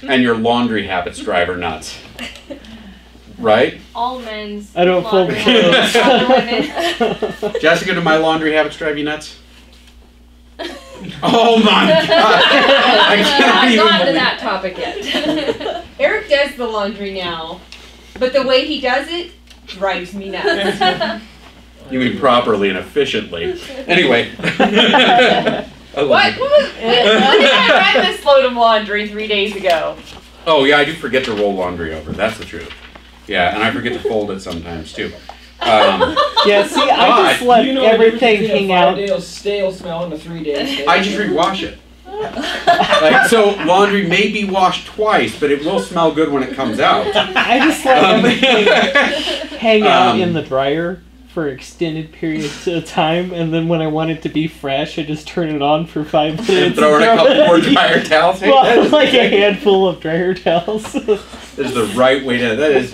And your laundry habits drive her nuts. Right? All men's. I don't fold clothes. Jessica, do my laundry habits drive you nuts? Oh my god! I can't even Not to believe that topic yet. Eric does the laundry now, but the way he does it drives me nuts. You mean properly and efficiently. Anyway. What did I read this load of laundry 3 days ago? Oh yeah, I do forget to roll laundry over. That's the truth. Yeah, and I forget to fold it sometimes too. Yeah, see, I just let everything hang out. Stale smell in a 3 days. I just rewash it. So laundry may be washed twice, but it will smell good when it comes out. I just let everything hang out in the dryer for extended periods of time, and then when I want it to be fresh, I just turn it on for 5 minutes. Throw in a couple more dryer towels. Hey, well, like a handful of dryer towels. That is the right way to. That is.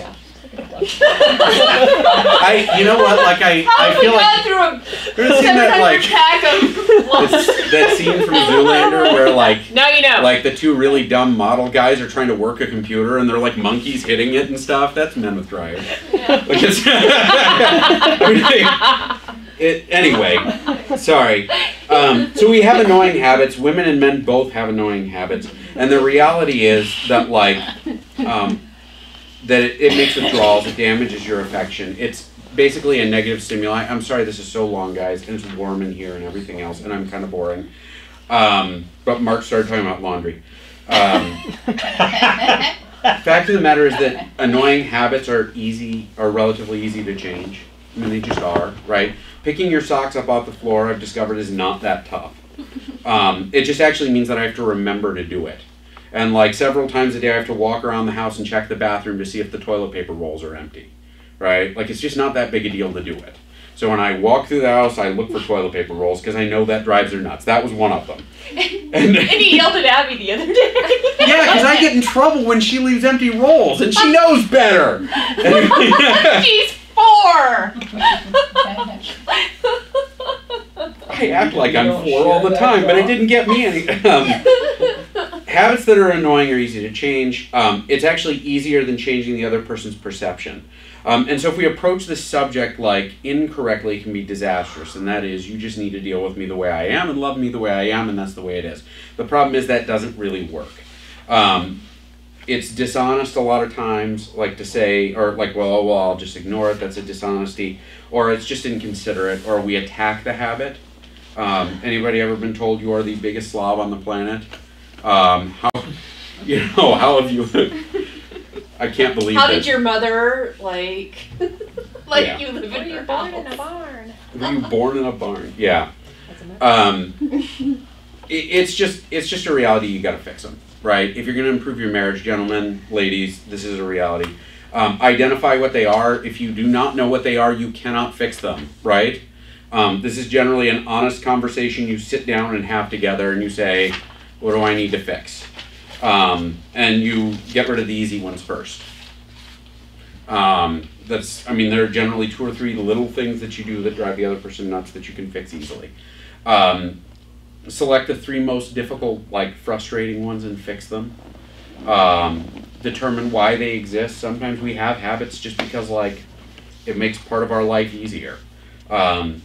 You know what? Like I feel like through a 700 pack of that scene from Zoolander where now you know. Like the two really dumb model guys are trying to work a computer and they're like monkeys hitting it and stuff. That's men with dryers. Yeah. Anyway, sorry. So we have annoying habits. Women and men both have annoying habits, and the reality is that that it makes withdrawals, it damages your affection. It's basically a negative stimuli. I'm sorry this is so long, guys, and it's warm in here and everything else, and I'm kind of boring. But Mark started talking about laundry. Fact of the matter is that annoying habits are relatively easy to change. I mean, they just are, right? Picking your socks up off the floor, I've discovered, is not that tough. It just actually means that I have to remember to do it. And several times a day I have to walk around the house and check the bathroom to see if the toilet paper rolls are empty, right? It's just not that big a deal to do it. So when I walk through the house, I look for toilet paper rolls because I know that drives her nuts. That was one of them. And he yelled at Abby the other day. Yeah, because I get in trouble when she leaves empty rolls, and she knows better. She's 4! I act like I'm 4 all the time, but it didn't get me any. Habits that are annoying are easy to change. It's actually easier than changing the other person's perception. And so if we approach this subject incorrectly, it can be disastrous. And that is, you just need to deal with me the way I am and love me the way I am, and that's the way it is. The problem is that doesn't really work. It's dishonest a lot of times, to say, or well, I'll just ignore it, that's a dishonesty. Or it's just inconsiderate, or we attack the habit. Anybody ever been told you are the biggest slob on the planet? How have you I can't believe How that. did your mother, like Yeah. you live Were in you her born house? in a barn? Were you born in a barn? Yeah. It's just a reality. You got to fix them, right? If you're going to improve your marriage, gentlemen, ladies, this is a reality. Identify what they are. If you do not know what they are, you cannot fix them, right? This is generally an honest conversation you sit down and have together, and you say, "What do I need to fix?" And you get rid of the easy ones first. There are generally 2 or 3 little things that you do that drive the other person nuts that you can fix easily. Select the 3 most difficult, frustrating ones and fix them. Determine why they exist. Sometimes we have habits just because, it makes part of our life easier. I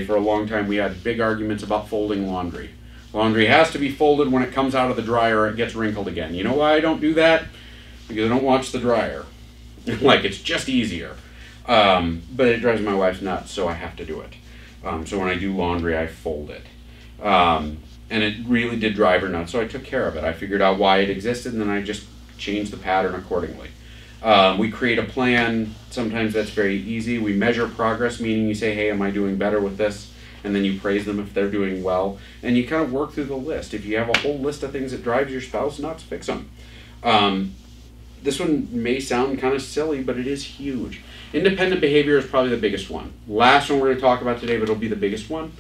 for a long time, we had big arguments about folding laundry. Laundry has to be folded when it comes out of the dryer or it gets wrinkled again. You know why I don't do that? Because I don't watch the dryer. It's just easier. But it drives my wife nuts, so I have to do it. So when I do laundry, I fold it. And it really did drive her nuts, so I took care of it. I figured out why it existed, and then I just changed the pattern accordingly. We create a plan. Sometimes that's very easy. We measure progress, meaning you say, hey, am I doing better with this? And then you praise them if they're doing well. And you kind of work through the list. If you have a whole list of things that drives your spouse nuts, fix them. This one may sound kind of silly, but it is huge. Independent behavior is probably the biggest one. Last one we're going to talk about today, but it'll be the biggest one.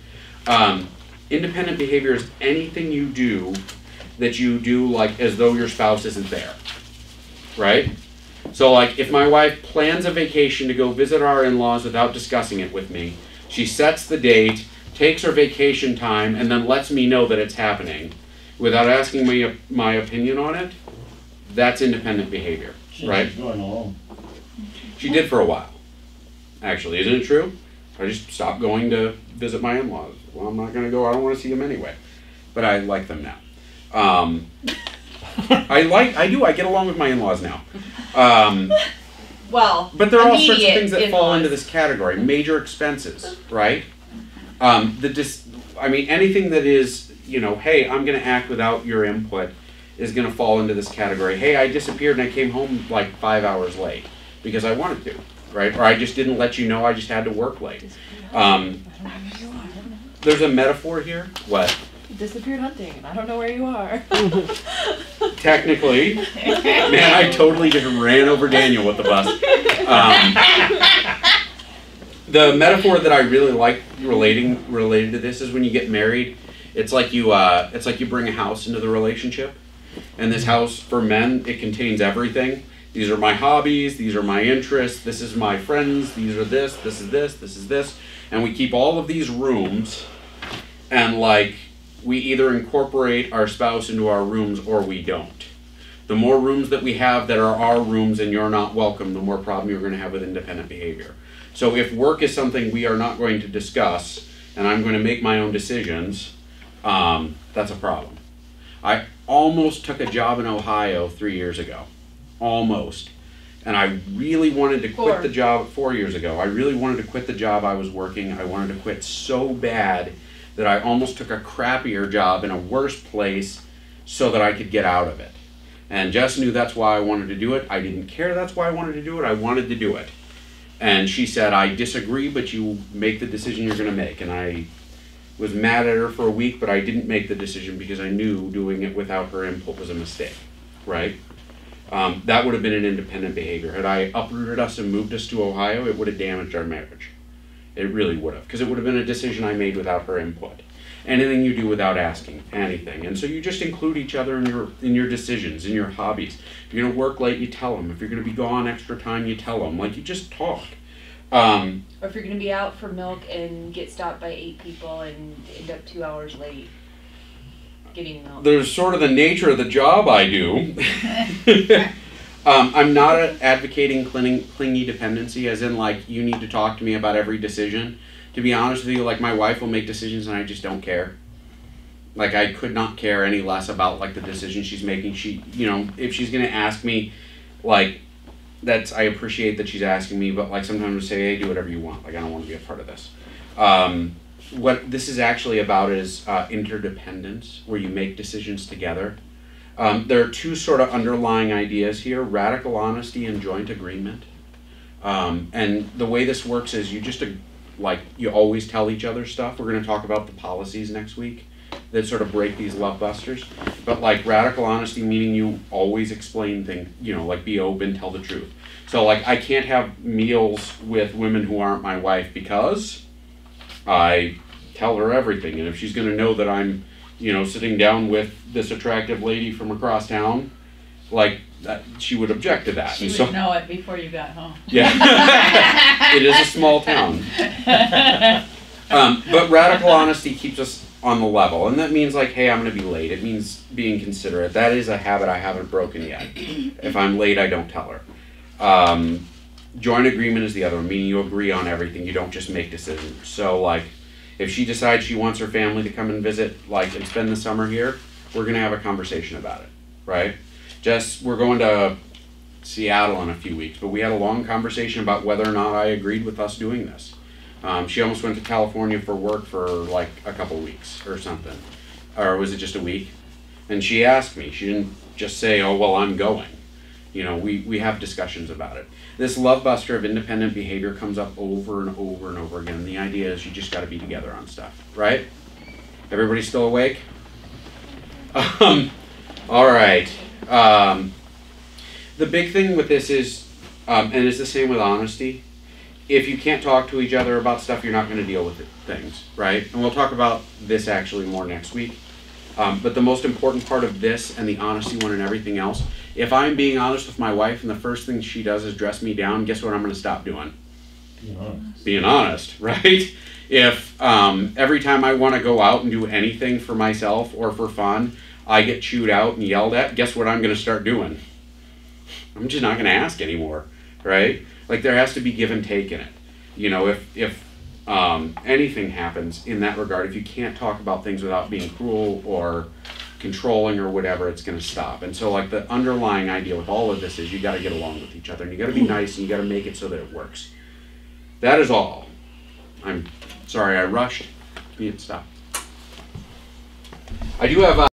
Independent behavior is anything you do that you do as though your spouse isn't there, right? So if my wife plans a vacation to go visit our in-laws without discussing it with me, she sets the date, takes her vacation time, and then lets me know that it's happening without asking me my opinion on it, that's independent behavior, right? She's going alone. She did for a while, actually. Isn't it true? I just stopped going to visit my in-laws. Well, I'm not going to go. I don't want to see them anyway. But I like them now. I get along with my in-laws now. But there are all sorts of things that fall into this category. Major expenses, right? Anything that is, hey, I'm going to act without your input is going to fall into this category. Hey, I disappeared and I came home 5 hours late because I wanted to, right? Or I just didn't let you know I just had to work late. There's a metaphor here. What? You disappeared hunting and I don't know where you are. Technically. Man, I totally just ran over Daniel with the bus. The metaphor that I really like related to this is when you get married, it's like you bring a house into the relationship. And this house, for men, it contains everything. These are my hobbies, these are my interests, this is my friends, these are this is this, this is this. And we keep all of these rooms, and we either incorporate our spouse into our rooms or we don't. The more rooms that we have that are our rooms and you're not welcome, the more problem you're going to have with independent behavior. So if work is something we are not going to discuss, and I'm going to make my own decisions, that's a problem. I almost took a job in Ohio 3 years ago. Almost. And I really wanted to quit the job 4 years ago. I really wanted to quit the job I was working. I wanted to quit so bad that I almost took a crappier job in a worse place so that I could get out of it. And Jess knew that's why I wanted to do it. I didn't care that's why I wanted to do it. I wanted to do it. And she said, I disagree, but you make the decision you're going to make. And I was mad at her for a week, but I didn't make the decision because I knew doing it without her input was a mistake, right? That would have been an independent behavior. Had I uprooted us and moved us to Ohio, it would have damaged our marriage. It really would have, because it would have been a decision I made without her input. Anything you do without asking, anything. And so you just include each other in your decisions, in your hobbies. If you're going to work late, you tell them. If you're going to be gone extra time, you tell them. You just talk. Or if you're going to be out for milk and get stopped by 8 people and end up 2 hours late getting milk. There's sort of the nature of the job I do. I'm not advocating clingy dependency, as in you need to talk to me about every decision. To be honest with you, my wife will make decisions and I just don't care. I could not care any less about the decision she's making. She, if she's going to ask me, I appreciate that she's asking me, but sometimes I say, hey, do whatever you want. I don't want to be a part of this. What this is actually about is interdependence, where you make decisions together. There are two sort of underlying ideas here: radical honesty and joint agreement. And the way this works is you just you always tell each other stuff. We're going to talk about the policies next week that sort of break these love busters. But like radical honesty, meaning you always explain things, like be open, tell the truth. So like I can't have meals with women who aren't my wife because I tell her everything. And if she's going to know that I'm, sitting down with this attractive lady from across town, she would object to that. She And would know it before you got home. Yeah. It is a small town. But radical honesty keeps us on the level. And that means hey, I'm going to be late. It means being considerate. That is a habit I haven't broken yet. If I'm late, I don't tell her. Joint agreement is the other one, meaning you agree on everything. You don't just make decisions. So if she decides she wants her family to come and visit, and spend the summer here, we're going to have a conversation about it, right? We're going to Seattle in a few weeks, but we had a long conversation about whether or not I agreed with us doing this. She almost went to California for work for a couple weeks or something. Or was it just a week? And she asked me. She didn't just say, oh, well, I'm going. We have discussions about it. This love buster of independent behavior comes up over and over and over again. And the idea is you just got to be together on stuff, right? Everybody still awake? All right. The big thing with this is, and it's the same with honesty, if you can't talk to each other about stuff, you're not going to deal with things, right? And we'll talk about this actually more next week. But the most important part of this and the honesty one and everything else, if I'm being honest with my wife and the first thing she does is dress me down, guess what I'm going to stop doing? Being honest, right? If every time I want to go out and do anything for myself or for fun, I get chewed out and yelled at, guess what I'm going to start doing? I'm just not going to ask anymore, right? There has to be give and take in it. If anything happens in that regard, if you can't talk about things without being cruel or controlling or whatever, it's going to stop. And so the underlying idea with all of this is you got to get along with each other and you got to be nice and you got to make it so that it works. That is all. I'm sorry I rushed. Stop. I do have